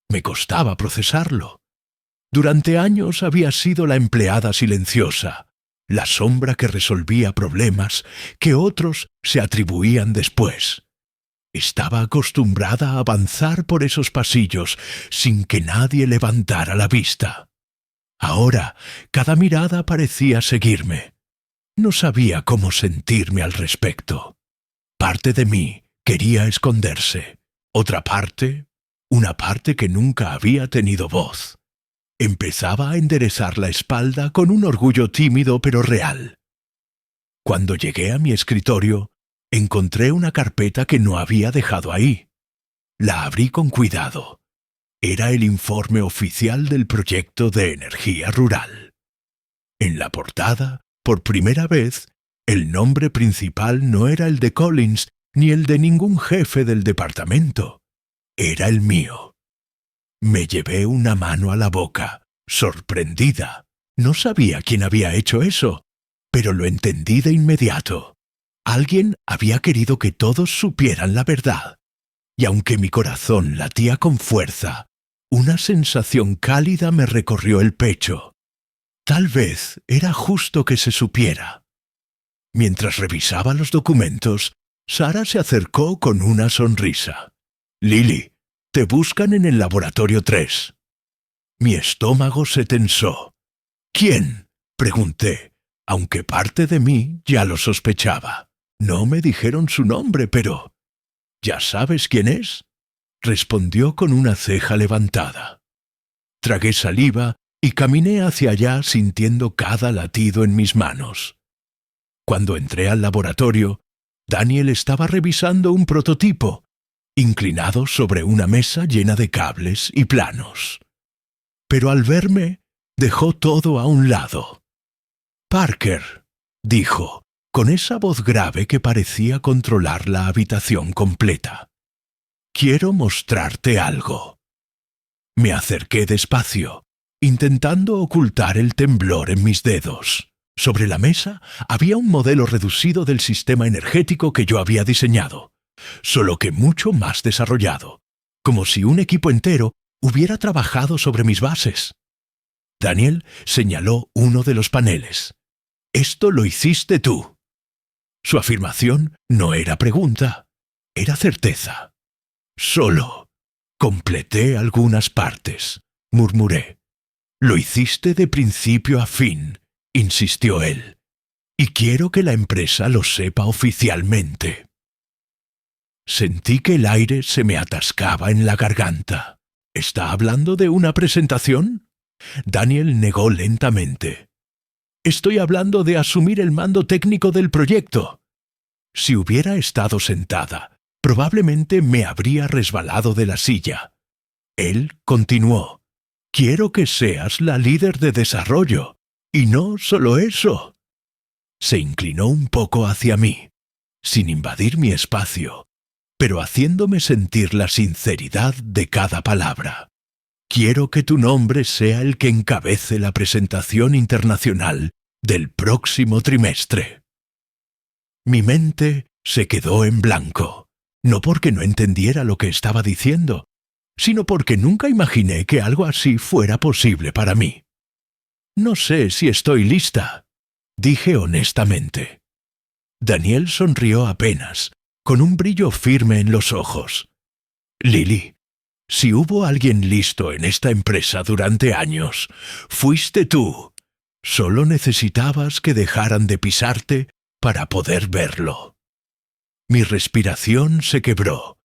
Me costaba procesarlo. Durante años había sido la empleada silenciosa, la sombra que resolvía problemas que otros se atribuían después. Estaba acostumbrada a avanzar por esos pasillos sin que nadie levantara la vista. Ahora, cada mirada parecía seguirme. No sabía cómo sentirme al respecto. Parte de mí quería esconderse. Otra parte, una parte que nunca había tenido voz, empezaba a enderezar la espalda con un orgullo tímido pero real. Cuando llegué a mi escritorio, encontré una carpeta que no había dejado ahí. La abrí con cuidado. Era el informe oficial del proyecto de energía rural. En la portada, por primera vez, el nombre principal no era el de Collins ni el de ningún jefe del departamento. Era el mío. Me llevé una mano a la boca, sorprendida. No sabía quién había hecho eso, pero lo entendí de inmediato. Alguien había querido que todos supieran la verdad. Y aunque mi corazón latía con fuerza, una sensación cálida me recorrió el pecho. Tal vez era justo que se supiera. Mientras revisaba los documentos, Sara se acercó con una sonrisa. «Lily, te buscan en el laboratorio 3». Mi estómago se tensó. «¿Quién?», pregunté, aunque parte de mí ya lo sospechaba. No me dijeron su nombre, pero... «¿Ya sabes quién es?». respondió con una ceja levantada. Tragué saliva y caminé hacia allá sintiendo cada latido en mis manos. Cuando entré al laboratorio, Daniel estaba revisando un prototipo, inclinado sobre una mesa llena de cables y planos. Pero al verme, dejó todo a un lado. «Parker», dijo, con esa voz grave que parecía controlar la habitación completa. «Quiero mostrarte algo». Me acerqué despacio, intentando ocultar el temblor en mis dedos. Sobre la mesa había un modelo reducido del sistema energético que yo había diseñado, solo que mucho más desarrollado, como si un equipo entero hubiera trabajado sobre mis bases. Daniel señaló uno de los paneles. «Esto lo hiciste tú». Su afirmación no era pregunta, era certeza. «Solo completé algunas partes», murmuré. «Lo hiciste de principio a fin», insistió él. «Y quiero que la empresa lo sepa oficialmente». Sentí que el aire se me atascaba en la garganta. ¿Está hablando de una presentación? Daniel negó lentamente. «Estoy hablando de asumir el mando técnico del proyecto». Si hubiera estado sentada, probablemente me habría resbalado de la silla. Él continuó. «Quiero que seas la líder de desarrollo. Y no solo eso». Se inclinó un poco hacia mí, sin invadir mi espacio, pero haciéndome sentir la sinceridad de cada palabra. «Quiero que tu nombre sea el que encabece la presentación internacional del próximo trimestre». Mi mente se quedó en blanco, no porque no entendiera lo que estaba diciendo, sino porque nunca imaginé que algo así fuera posible para mí. «No sé si estoy lista», dije honestamente. Daniel sonrió apenas, con un brillo firme en los ojos. «Lily, si hubo alguien listo en esta empresa durante años, fuiste tú. Solo necesitabas que dejaran de pisarte para poder verlo». Mi respiración se quebró.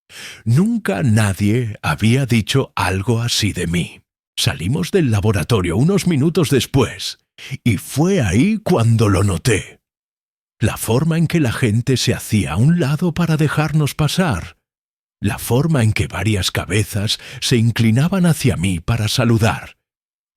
Nunca nadie había dicho algo así de mí. Salimos del laboratorio unos minutos después, y fue ahí cuando lo noté. La forma en que la gente se hacía a un lado para dejarnos pasar. La forma en que varias cabezas se inclinaban hacia mí para saludar.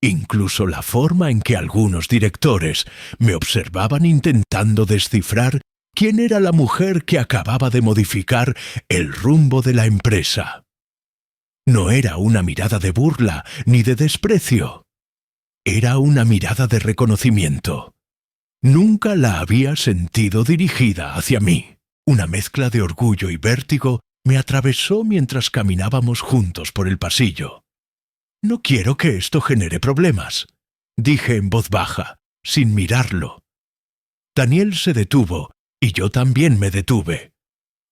Incluso la forma en que algunos directores me observaban intentando descifrar quién era la mujer que acababa de modificar el rumbo de la empresa. No era una mirada de burla ni de desprecio. Era una mirada de reconocimiento. Nunca la había sentido dirigida hacia mí. Una mezcla de orgullo y vértigo me atravesó mientras caminábamos juntos por el pasillo. «No quiero que esto genere problemas», dije en voz baja, sin mirarlo. Daniel se detuvo y yo también me detuve.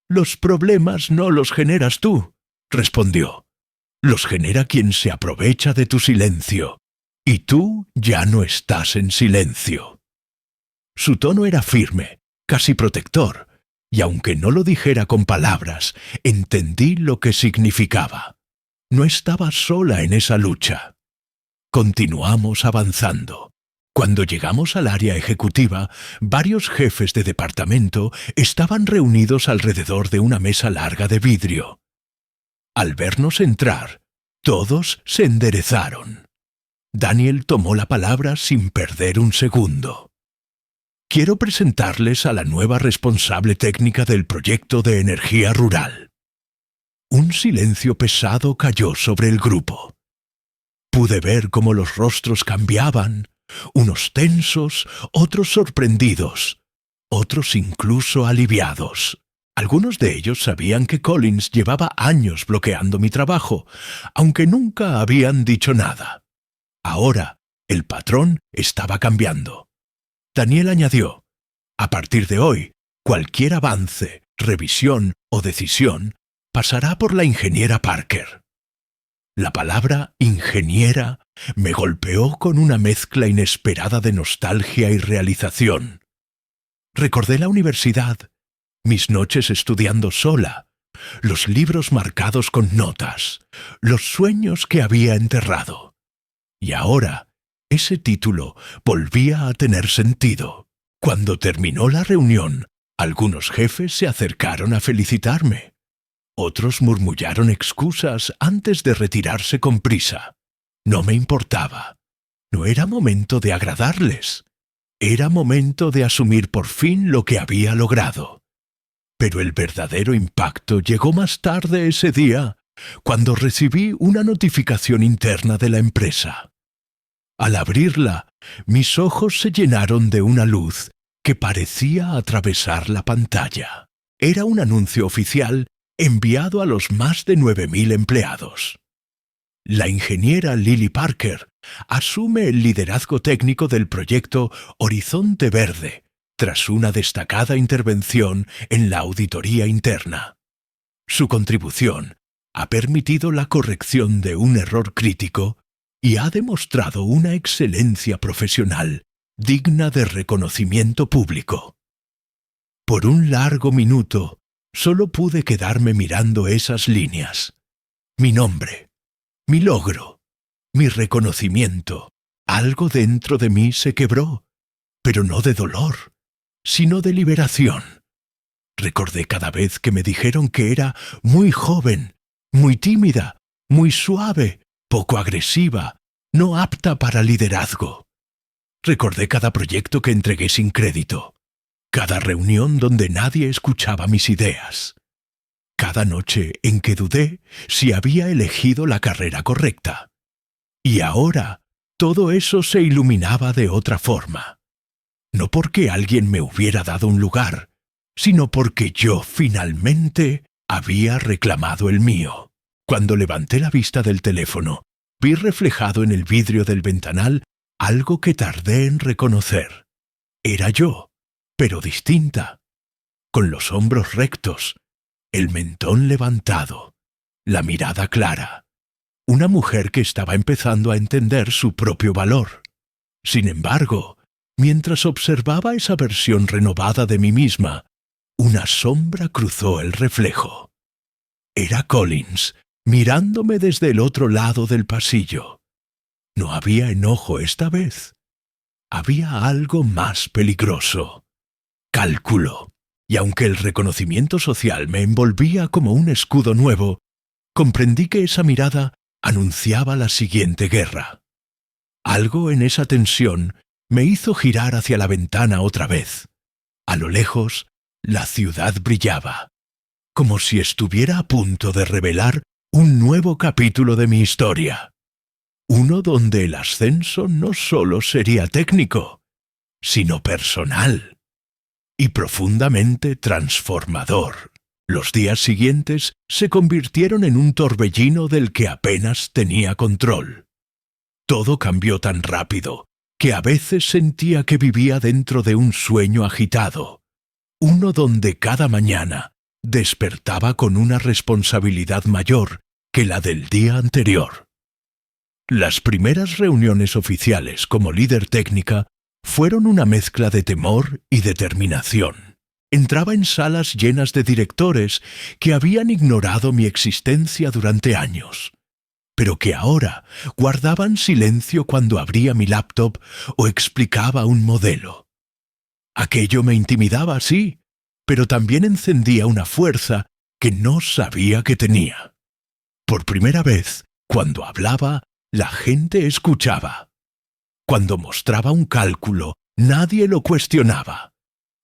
«Los problemas no los generas tú», respondió. «Los genera quien se aprovecha de tu silencio. Y tú ya no estás en silencio». Su tono era firme, casi protector, y aunque no lo dijera con palabras, entendí lo que significaba. No estaba sola en esa lucha. Continuamos avanzando. Cuando llegamos al área ejecutiva, varios jefes de departamento estaban reunidos alrededor de una mesa larga de vidrio. Al vernos entrar, todos se enderezaron. Daniel tomó la palabra sin perder un segundo. «Quiero presentarles a la nueva responsable técnica del proyecto de energía rural». Un silencio pesado cayó sobre el grupo. Pude ver cómo los rostros cambiaban, unos tensos, otros sorprendidos, otros incluso aliviados. Algunos de ellos sabían que Collins llevaba años bloqueando mi trabajo, aunque nunca habían dicho nada. Ahora, el patrón estaba cambiando. Daniel añadió: «A partir de hoy, cualquier avance, revisión o decisión pasará por la ingeniera Parker». La palabra ingeniera me golpeó con una mezcla inesperada de nostalgia y realización. Recordé la universidad, mis noches estudiando sola, los libros marcados con notas, los sueños que había enterrado. Y ahora, ese título volvía a tener sentido. Cuando terminó la reunión, algunos jefes se acercaron a felicitarme. Otros murmullaron excusas antes de retirarse con prisa. No me importaba. No era momento de agradarles. Era momento de asumir por fin lo que había logrado. Pero el verdadero impacto llegó más tarde ese día, cuando recibí una notificación interna de la empresa. Al abrirla, mis ojos se llenaron de una luz que parecía atravesar la pantalla. Era un anuncio oficial enviado a los más de 9.000 empleados. La ingeniera Lily Parker asume el liderazgo técnico del proyecto Horizonte Verde, tras una destacada intervención en la auditoría interna. Su contribución ha permitido la corrección de un error crítico y ha demostrado una excelencia profesional digna de reconocimiento público. Por un largo minuto, solo pude quedarme mirando esas líneas. Mi nombre, mi logro, mi reconocimiento. Algo dentro de mí se quebró, pero no de dolor, sino de liberación. Recordé cada vez que me dijeron que era muy joven, muy tímida, muy suave, poco agresiva, no apta para liderazgo. Recordé cada proyecto que entregué sin crédito, cada reunión donde nadie escuchaba mis ideas, cada noche en que dudé si había elegido la carrera correcta. Y ahora todo eso se iluminaba de otra forma. No porque alguien me hubiera dado un lugar, sino porque yo finalmente había reclamado el mío. Cuando levanté la vista del teléfono, vi reflejado en el vidrio del ventanal algo que tardé en reconocer. Era yo, pero distinta, con los hombros rectos, el mentón levantado, la mirada clara. Una mujer que estaba empezando a entender su propio valor. Sin embargo, mientras observaba esa versión renovada de mí misma, una sombra cruzó el reflejo. Era Collins, mirándome desde el otro lado del pasillo. No había enojo esta vez. Había algo más peligroso. Cálculo. Y aunque el reconocimiento social me envolvía como un escudo nuevo, comprendí que esa mirada anunciaba la siguiente guerra. Algo en esa tensión me hizo girar hacia la ventana otra vez. A lo lejos, la ciudad brillaba, como si estuviera a punto de revelar un nuevo capítulo de mi historia. Uno donde el ascenso no solo sería técnico, sino personal y profundamente transformador. Los días siguientes se convirtieron en un torbellino del que apenas tenía control. Todo cambió tan rápido que a veces sentía que vivía dentro de un sueño agitado, uno donde cada mañana despertaba con una responsabilidad mayor que la del día anterior. Las primeras reuniones oficiales como líder técnica fueron una mezcla de temor y determinación. Entraba en salas llenas de directores que habían ignorado mi existencia durante años, pero que ahora guardaban silencio cuando abría mi laptop o explicaba un modelo. Aquello me intimidaba, sí, pero también encendía una fuerza que no sabía que tenía. Por primera vez, cuando hablaba, la gente escuchaba. Cuando mostraba un cálculo, nadie lo cuestionaba.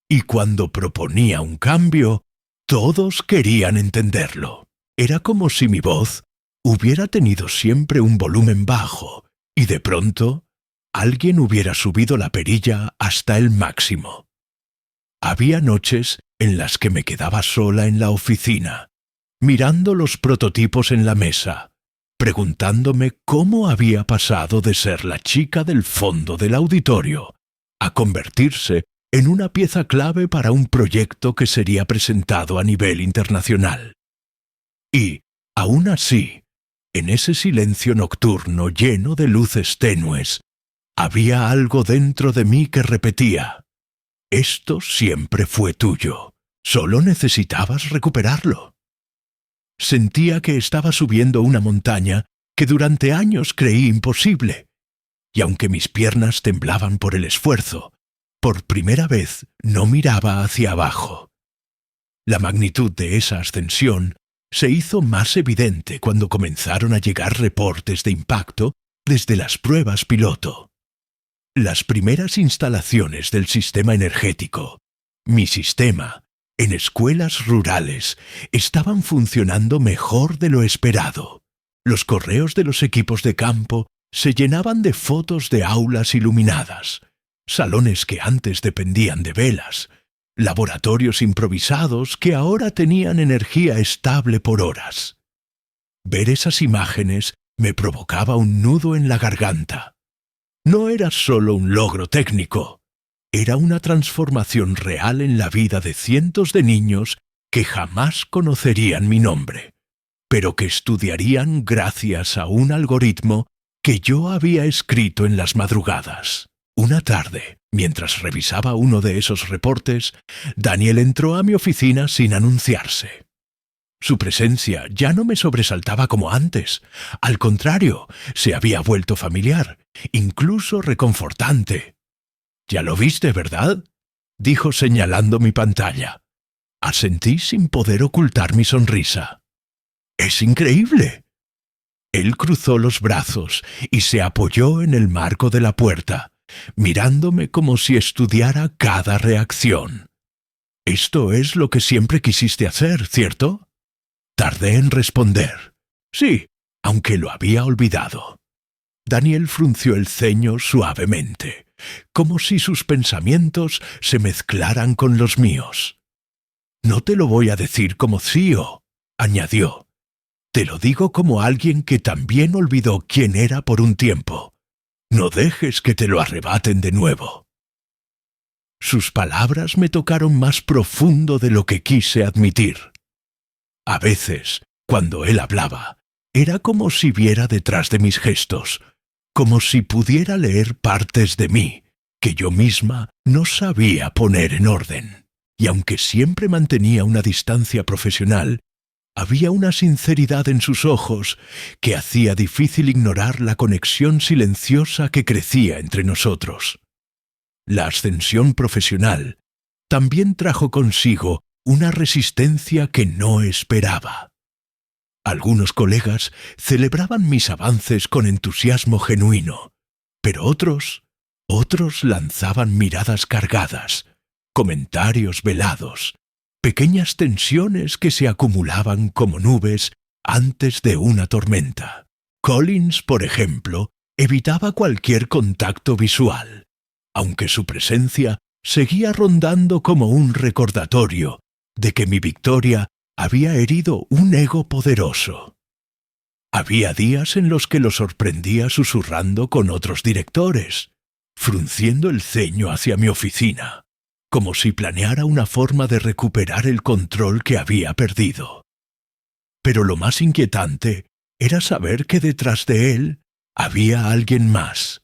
Y cuando proponía un cambio, todos querían entenderlo. Era como si mi voz hubiera tenido siempre un volumen bajo y de pronto alguien hubiera subido la perilla hasta el máximo. Había noches en las que me quedaba sola en la oficina, mirando los prototipos en la mesa, preguntándome cómo había pasado de ser la chica del fondo del auditorio a convertirse en una pieza clave para un proyecto que sería presentado a nivel internacional. Y, aún así, en ese silencio nocturno lleno de luces tenues, había algo dentro de mí que repetía: esto siempre fue tuyo, solo necesitabas recuperarlo. Sentía que estaba subiendo una montaña que durante años creí imposible, y aunque mis piernas temblaban por el esfuerzo, por primera vez no miraba hacia abajo. La magnitud de esa ascensión se hizo más evidente cuando comenzaron a llegar reportes de impacto desde las pruebas piloto. Las primeras instalaciones del sistema energético, mi sistema, en escuelas rurales, estaban funcionando mejor de lo esperado. Los correos de los equipos de campo se llenaban de fotos de aulas iluminadas, salones que antes dependían de velas, laboratorios improvisados que ahora tenían energía estable por horas. Ver esas imágenes me provocaba un nudo en la garganta. No era solo un logro técnico, era una transformación real en la vida de cientos de niños que jamás conocerían mi nombre, pero que estudiarían gracias a un algoritmo que yo había escrito en las madrugadas. Una tarde, mientras revisaba uno de esos reportes, Daniel entró a mi oficina sin anunciarse. Su presencia ya no me sobresaltaba como antes. Al contrario, se había vuelto familiar, incluso reconfortante. «Ya lo viste, ¿verdad?», dijo señalando mi pantalla. Asentí sin poder ocultar mi sonrisa. «¡Es increíble!». Él cruzó los brazos y se apoyó en el marco de la puerta, mirándome como si estudiara cada reacción. «Esto es lo que siempre quisiste hacer, ¿cierto?». Tardé en responder. «Sí, aunque lo había olvidado». Daniel frunció el ceño suavemente, como si sus pensamientos se mezclaran con los míos. «No te lo voy a decir como CEO», añadió. «Te lo digo como alguien que también olvidó quién era por un tiempo. No dejes que te lo arrebaten de nuevo». Sus palabras me tocaron más profundo de lo que quise admitir. A veces, cuando él hablaba, era como si viera detrás de mis gestos, como si pudiera leer partes de mí que yo misma no sabía poner en orden. Y aunque siempre mantenía una distancia profesional, había una sinceridad en sus ojos que hacía difícil ignorar la conexión silenciosa que crecía entre nosotros. La ascensión profesional también trajo consigo una resistencia que no esperaba. Algunos colegas celebraban mis avances con entusiasmo genuino, pero otros lanzaban miradas cargadas, comentarios velados, pequeñas tensiones que se acumulaban como nubes antes de una tormenta. Collins, por ejemplo, evitaba cualquier contacto visual, aunque su presencia seguía rondando como un recordatorio de que mi victoria había herido un ego poderoso. Había días en los que lo sorprendía susurrando con otros directores, frunciendo el ceño hacia mi oficina, como si planeara una forma de recuperar el control que había perdido. Pero lo más inquietante era saber que detrás de él había alguien más,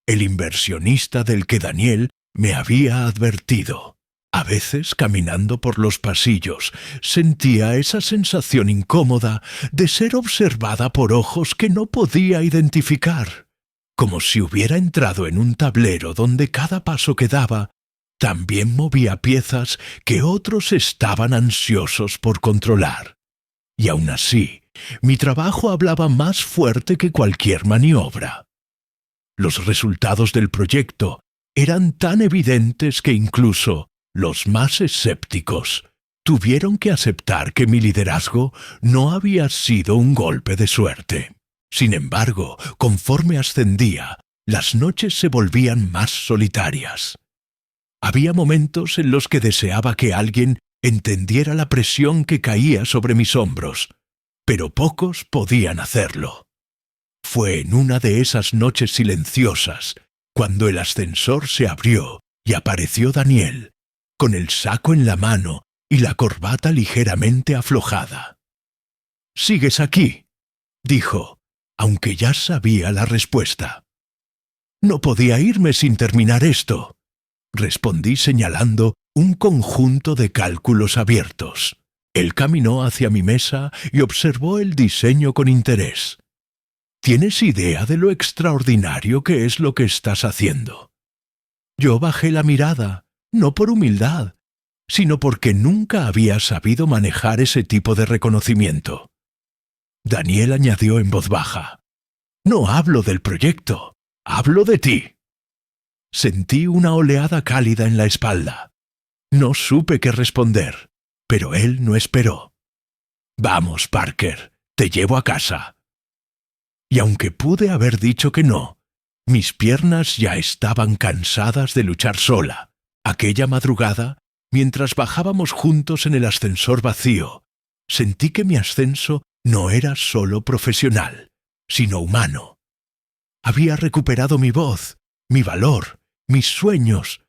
el inversionista del que Daniel me había advertido. A veces, caminando por los pasillos, sentía esa sensación incómoda de ser observada por ojos que no podía identificar, como si hubiera entrado en un tablero donde cada paso que daba también movía piezas que otros estaban ansiosos por controlar. Y aún así, mi trabajo hablaba más fuerte que cualquier maniobra. Los resultados del proyecto eran tan evidentes que incluso los más escépticos tuvieron que aceptar que mi liderazgo no había sido un golpe de suerte. Sin embargo, conforme ascendía, las noches se volvían más solitarias. Había momentos en los que deseaba que alguien entendiera la presión que caía sobre mis hombros, pero pocos podían hacerlo. Fue en una de esas noches silenciosas, cuando el ascensor se abrió y apareció Daniel, con el saco en la mano y la corbata ligeramente aflojada. «¿Sigues aquí?», dijo, aunque ya sabía la respuesta. «No podía irme sin terminar esto», respondí señalando un conjunto de cálculos abiertos. Él caminó hacia mi mesa y observó el diseño con interés. ¿Tienes idea de lo extraordinario que es lo que estás haciendo? Yo bajé la mirada, no por humildad, sino porque nunca había sabido manejar ese tipo de reconocimiento. Daniel añadió en voz baja: «No hablo del proyecto, hablo de ti». Sentí una oleada cálida en la espalda. No supe qué responder, pero él no esperó. «Vamos, Parker, te llevo a casa». Y aunque pude haber dicho que no, mis piernas ya estaban cansadas de luchar sola. Aquella madrugada, mientras bajábamos juntos en el ascensor vacío, sentí que mi ascenso no era solo profesional, sino humano. Había recuperado mi voz, mi valor, mis sueños,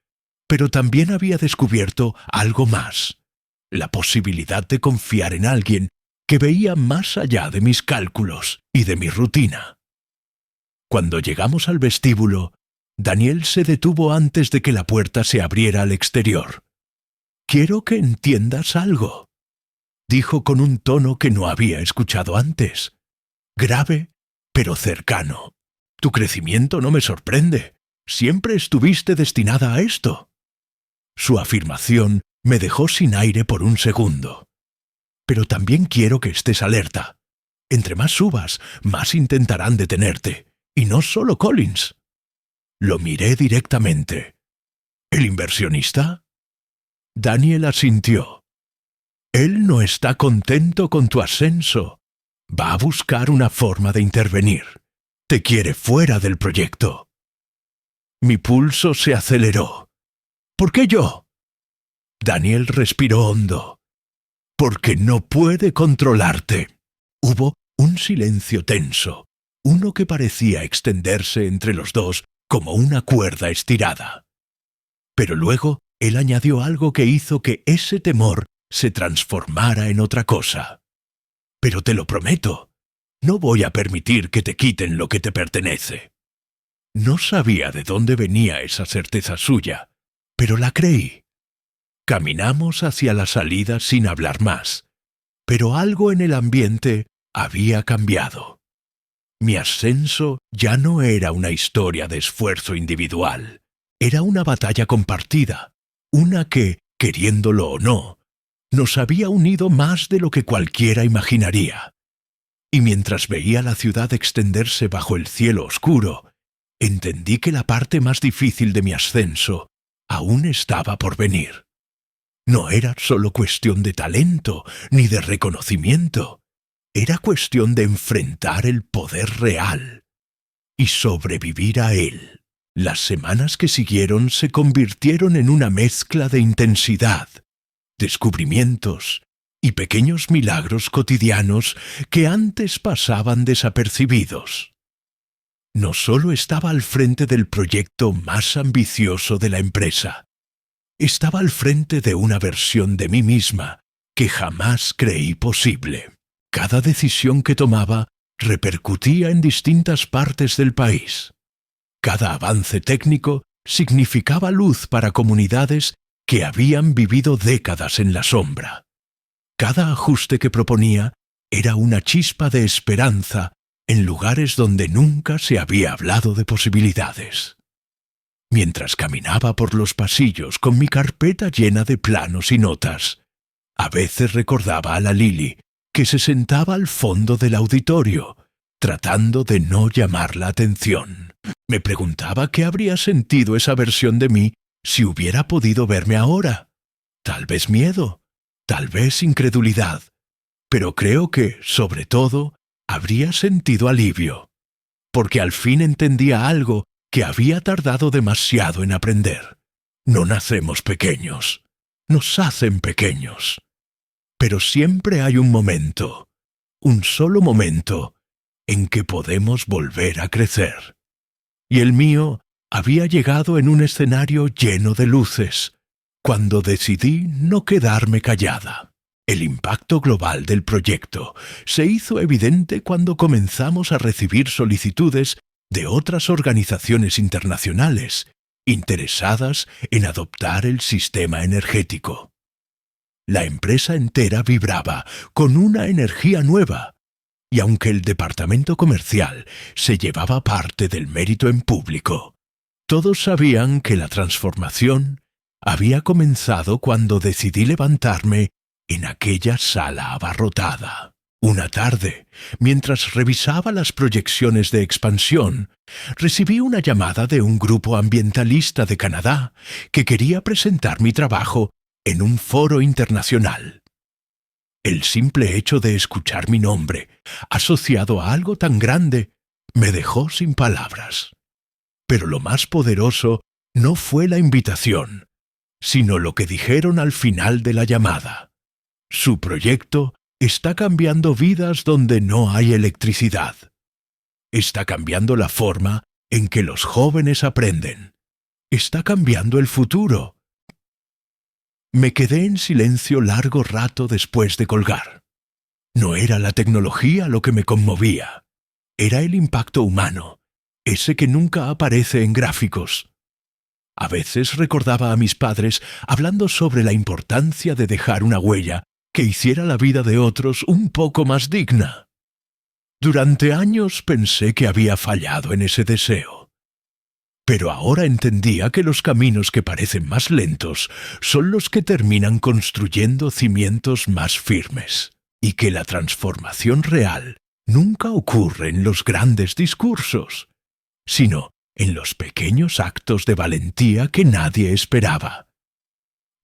pero también había descubierto algo más: la posibilidad de confiar en alguien que veía más allá de mis cálculos y de mi rutina. Cuando llegamos al vestíbulo, Daniel se detuvo antes de que la puerta se abriera al exterior. «Quiero que entiendas algo», dijo con un tono que no había escuchado antes. Grave, pero cercano. «Tu crecimiento no me sorprende. Siempre estuviste destinada a esto». Su afirmación me dejó sin aire por un segundo. «Pero también quiero que estés alerta. Entre más subas, más intentarán detenerte. Y no solo Collins». Lo miré directamente. «¿El inversionista?» Daniel asintió. «Él no está contento con tu ascenso. Va a buscar una forma de intervenir. Te quiere fuera del proyecto». Mi pulso se aceleró. «¿Por qué yo?» Daniel respiró hondo. «Porque no puede controlarte». Hubo un silencio tenso, uno que parecía extenderse entre los dos como una cuerda estirada. Pero luego él añadió algo que hizo que ese temor se transformara en otra cosa. «Pero te lo prometo, no voy a permitir que te quiten lo que te pertenece». No sabía de dónde venía esa certeza suya, pero la creí. Caminamos hacia la salida sin hablar más, pero algo en el ambiente había cambiado. Mi ascenso ya no era una historia de esfuerzo individual, era una batalla compartida, una que, queriéndolo o no, nos había unido más de lo que cualquiera imaginaría. Y mientras veía la ciudad extenderse bajo el cielo oscuro, entendí que la parte más difícil de mi ascenso aún estaba por venir. No era solo cuestión de talento ni de reconocimiento. Era cuestión de enfrentar el poder real y sobrevivir a él. Las semanas que siguieron se convirtieron en una mezcla de intensidad, descubrimientos y pequeños milagros cotidianos que antes pasaban desapercibidos. No solo estaba al frente del proyecto más ambicioso de la empresa, estaba al frente de una versión de mí misma que jamás creí posible. Cada decisión que tomaba repercutía en distintas partes del país. Cada avance técnico significaba luz para comunidades que habían vivido décadas en la sombra. Cada ajuste que proponía era una chispa de esperanza en lugares donde nunca se había hablado de posibilidades. Mientras caminaba por los pasillos con mi carpeta llena de planos y notas, a veces recordaba a la Lily, que se sentaba al fondo del auditorio, tratando de no llamar la atención. Me preguntaba qué habría sentido esa versión de mí si hubiera podido verme ahora. Tal vez miedo, tal vez incredulidad, pero creo que, sobre todo, habría sentido alivio, porque al fin entendía algo que había tardado demasiado en aprender. No nacemos pequeños, nos hacen pequeños. Pero siempre hay un momento, un solo momento, en que podemos volver a crecer. Y el mío había llegado en un escenario lleno de luces, cuando decidí no quedarme callada. El impacto global del proyecto se hizo evidente cuando comenzamos a recibir solicitudes de otras organizaciones internacionales interesadas en adoptar el sistema energético. La empresa entera vibraba con una energía nueva, y aunque el departamento comercial se llevaba parte del mérito en público, todos sabían que la transformación había comenzado cuando decidí levantarme en aquella sala abarrotada. Una tarde, mientras revisaba las proyecciones de expansión, recibí una llamada de un grupo ambientalista de Canadá que quería presentar mi trabajo en un foro internacional. El simple hecho de escuchar mi nombre, asociado a algo tan grande, me dejó sin palabras. Pero lo más poderoso no fue la invitación, sino lo que dijeron al final de la llamada. Su proyecto está cambiando vidas donde no hay electricidad. Está cambiando la forma en que los jóvenes aprenden. Está cambiando el futuro. Me quedé en silencio largo rato después de colgar. No era la tecnología lo que me conmovía. Era el impacto humano, ese que nunca aparece en gráficos. A veces recordaba a mis padres hablando sobre la importancia de dejar una huella que hiciera la vida de otros un poco más digna. Durante años pensé que había fallado en ese deseo. Pero ahora entendía que los caminos que parecen más lentos son los que terminan construyendo cimientos más firmes, y que la transformación real nunca ocurre en los grandes discursos, sino en los pequeños actos de valentía que nadie esperaba.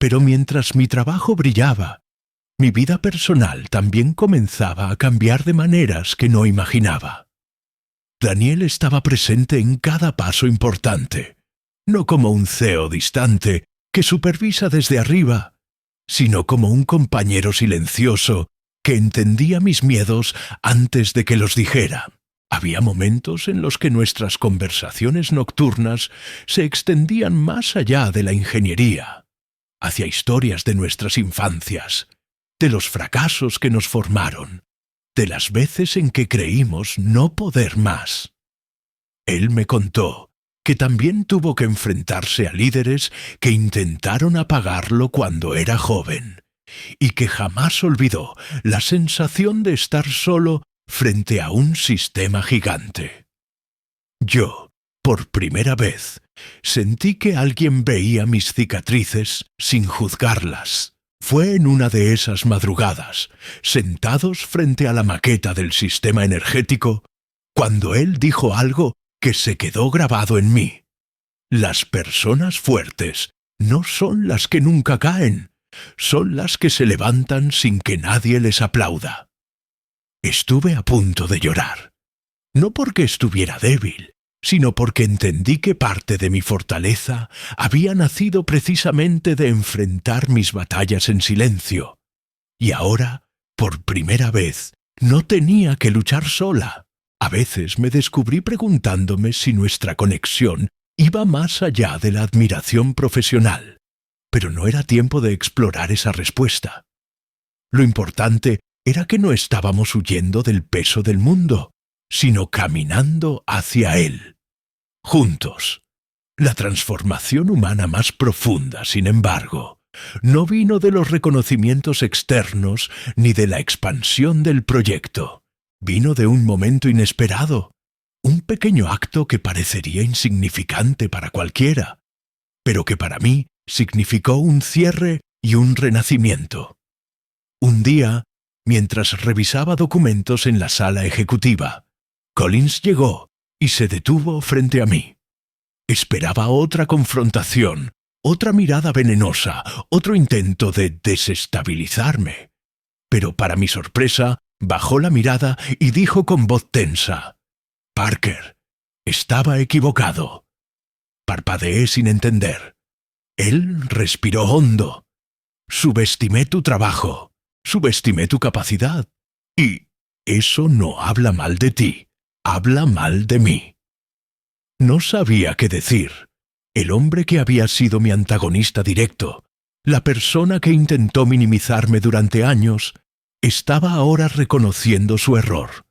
Pero mientras mi trabajo brillaba, mi vida personal también comenzaba a cambiar de maneras que no imaginaba. Daniel estaba presente en cada paso importante, no como un CEO distante que supervisa desde arriba, sino como un compañero silencioso que entendía mis miedos antes de que los dijera. Había momentos en los que nuestras conversaciones nocturnas se extendían más allá de la ingeniería, hacia historias de nuestras infancias, de los fracasos que nos formaron, de las veces en que creímos no poder más. Él me contó que también tuvo que enfrentarse a líderes que intentaron apagarlo cuando era joven, y que jamás olvidó la sensación de estar solo frente a un sistema gigante. Yo, por primera vez, sentí que alguien veía mis cicatrices sin juzgarlas. Fue en una de esas madrugadas, sentados frente a la maqueta del sistema energético, cuando él dijo algo que se quedó grabado en mí. Las personas fuertes no son las que nunca caen, son las que se levantan sin que nadie les aplauda. Estuve a punto de llorar, no porque estuviera débil, sino porque entendí que parte de mi fortaleza había nacido precisamente de enfrentar mis batallas en silencio. Y ahora, por primera vez, no tenía que luchar sola. A veces me descubrí preguntándome si nuestra conexión iba más allá de la admiración profesional, pero no era tiempo de explorar esa respuesta. Lo importante era que no estábamos huyendo del peso del mundo, sino caminando hacia él, juntos. La transformación humana más profunda, sin embargo, no vino de los reconocimientos externos ni de la expansión del proyecto. Vino de un momento inesperado, un pequeño acto que parecería insignificante para cualquiera, pero que para mí significó un cierre y un renacimiento. Un día, mientras revisaba documentos en la sala ejecutiva, Collins llegó y se detuvo frente a mí. Esperaba otra confrontación, otra mirada venenosa, otro intento de desestabilizarme. Pero para mi sorpresa, bajó la mirada y dijo con voz tensa: «Parker, estaba equivocado». Parpadeé sin entender. Él respiró hondo. «Subestimé tu trabajo, subestimé tu capacidad. Y eso no habla mal de ti, habla mal de mí». No sabía qué decir. El hombre que había sido mi antagonista directo, la persona que intentó minimizarme durante años, estaba ahora reconociendo su error.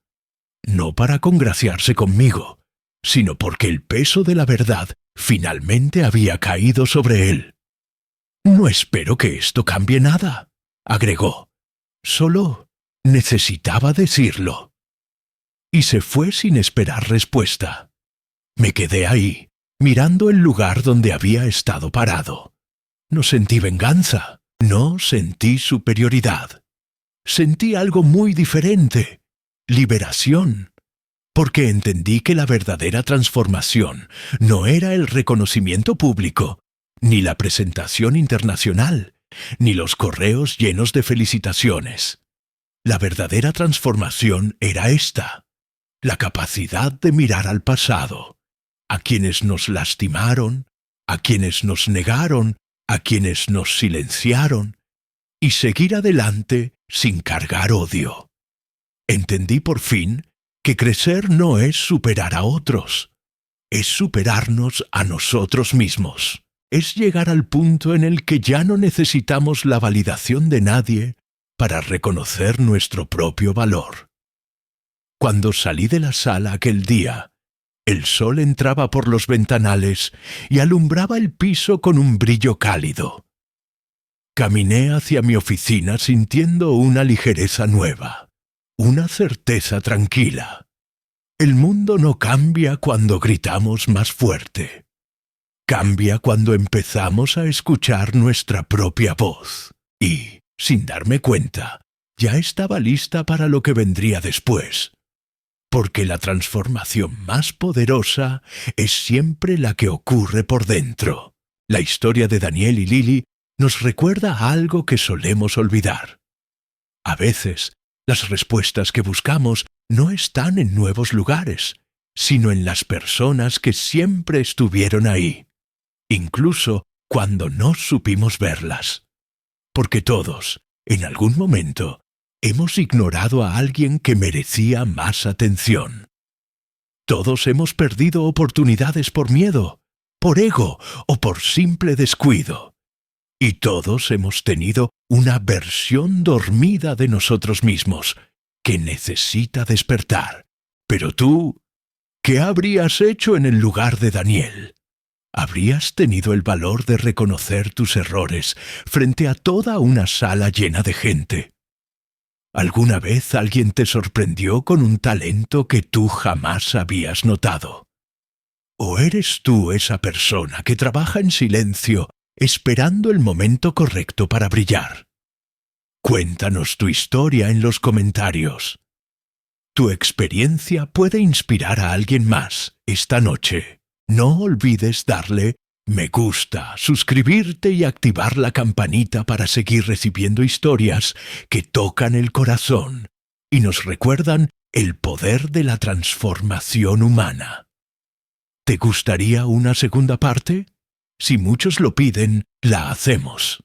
No para congraciarse conmigo, sino porque el peso de la verdad finalmente había caído sobre él. «No espero que esto cambie nada», agregó. Solo necesitaba decirlo. Y se fue sin esperar respuesta. Me quedé ahí, mirando el lugar donde había estado parado. No sentí venganza, no sentí superioridad. Sentí algo muy diferente, liberación, porque entendí que la verdadera transformación no era el reconocimiento público, ni la presentación internacional, ni los correos llenos de felicitaciones. La verdadera transformación era esta, la capacidad de mirar al pasado, a quienes nos lastimaron, a quienes nos negaron, a quienes nos silenciaron, y seguir adelante sin cargar odio. Entendí por fin que crecer no es superar a otros, es superarnos a nosotros mismos. Es llegar al punto en el que ya no necesitamos la validación de nadie para reconocer nuestro propio valor. Cuando salí de la sala aquel día, el sol entraba por los ventanales y alumbraba el piso con un brillo cálido. Caminé hacia mi oficina sintiendo una ligereza nueva, una certeza tranquila. El mundo no cambia cuando gritamos más fuerte. Cambia cuando empezamos a escuchar nuestra propia voz. Y, sin darme cuenta, ya estaba lista para lo que vendría después. Porque la transformación más poderosa es siempre la que ocurre por dentro. La historia de Daniel y Lily nos recuerda algo que solemos olvidar. A veces, las respuestas que buscamos no están en nuevos lugares, sino en las personas que siempre estuvieron ahí, incluso cuando no supimos verlas. Porque todos, en algún momento, hemos ignorado a alguien que merecía más atención. Todos hemos perdido oportunidades por miedo, por ego o por simple descuido. Y todos hemos tenido una versión dormida de nosotros mismos que necesita despertar. Pero tú, ¿qué habrías hecho en el lugar de Daniel? ¿Habrías tenido el valor de reconocer tus errores frente a toda una sala llena de gente? ¿Alguna vez alguien te sorprendió con un talento que tú jamás habías notado? ¿O eres tú esa persona que trabaja en silencio esperando el momento correcto para brillar? Cuéntanos tu historia en los comentarios. Tu experiencia puede inspirar a alguien más esta noche. No olvides darle me gusta, suscribirte y activar la campanita para seguir recibiendo historias que tocan el corazón y nos recuerdan el poder de la transformación humana. ¿Te gustaría una segunda parte? Si muchos lo piden, la hacemos.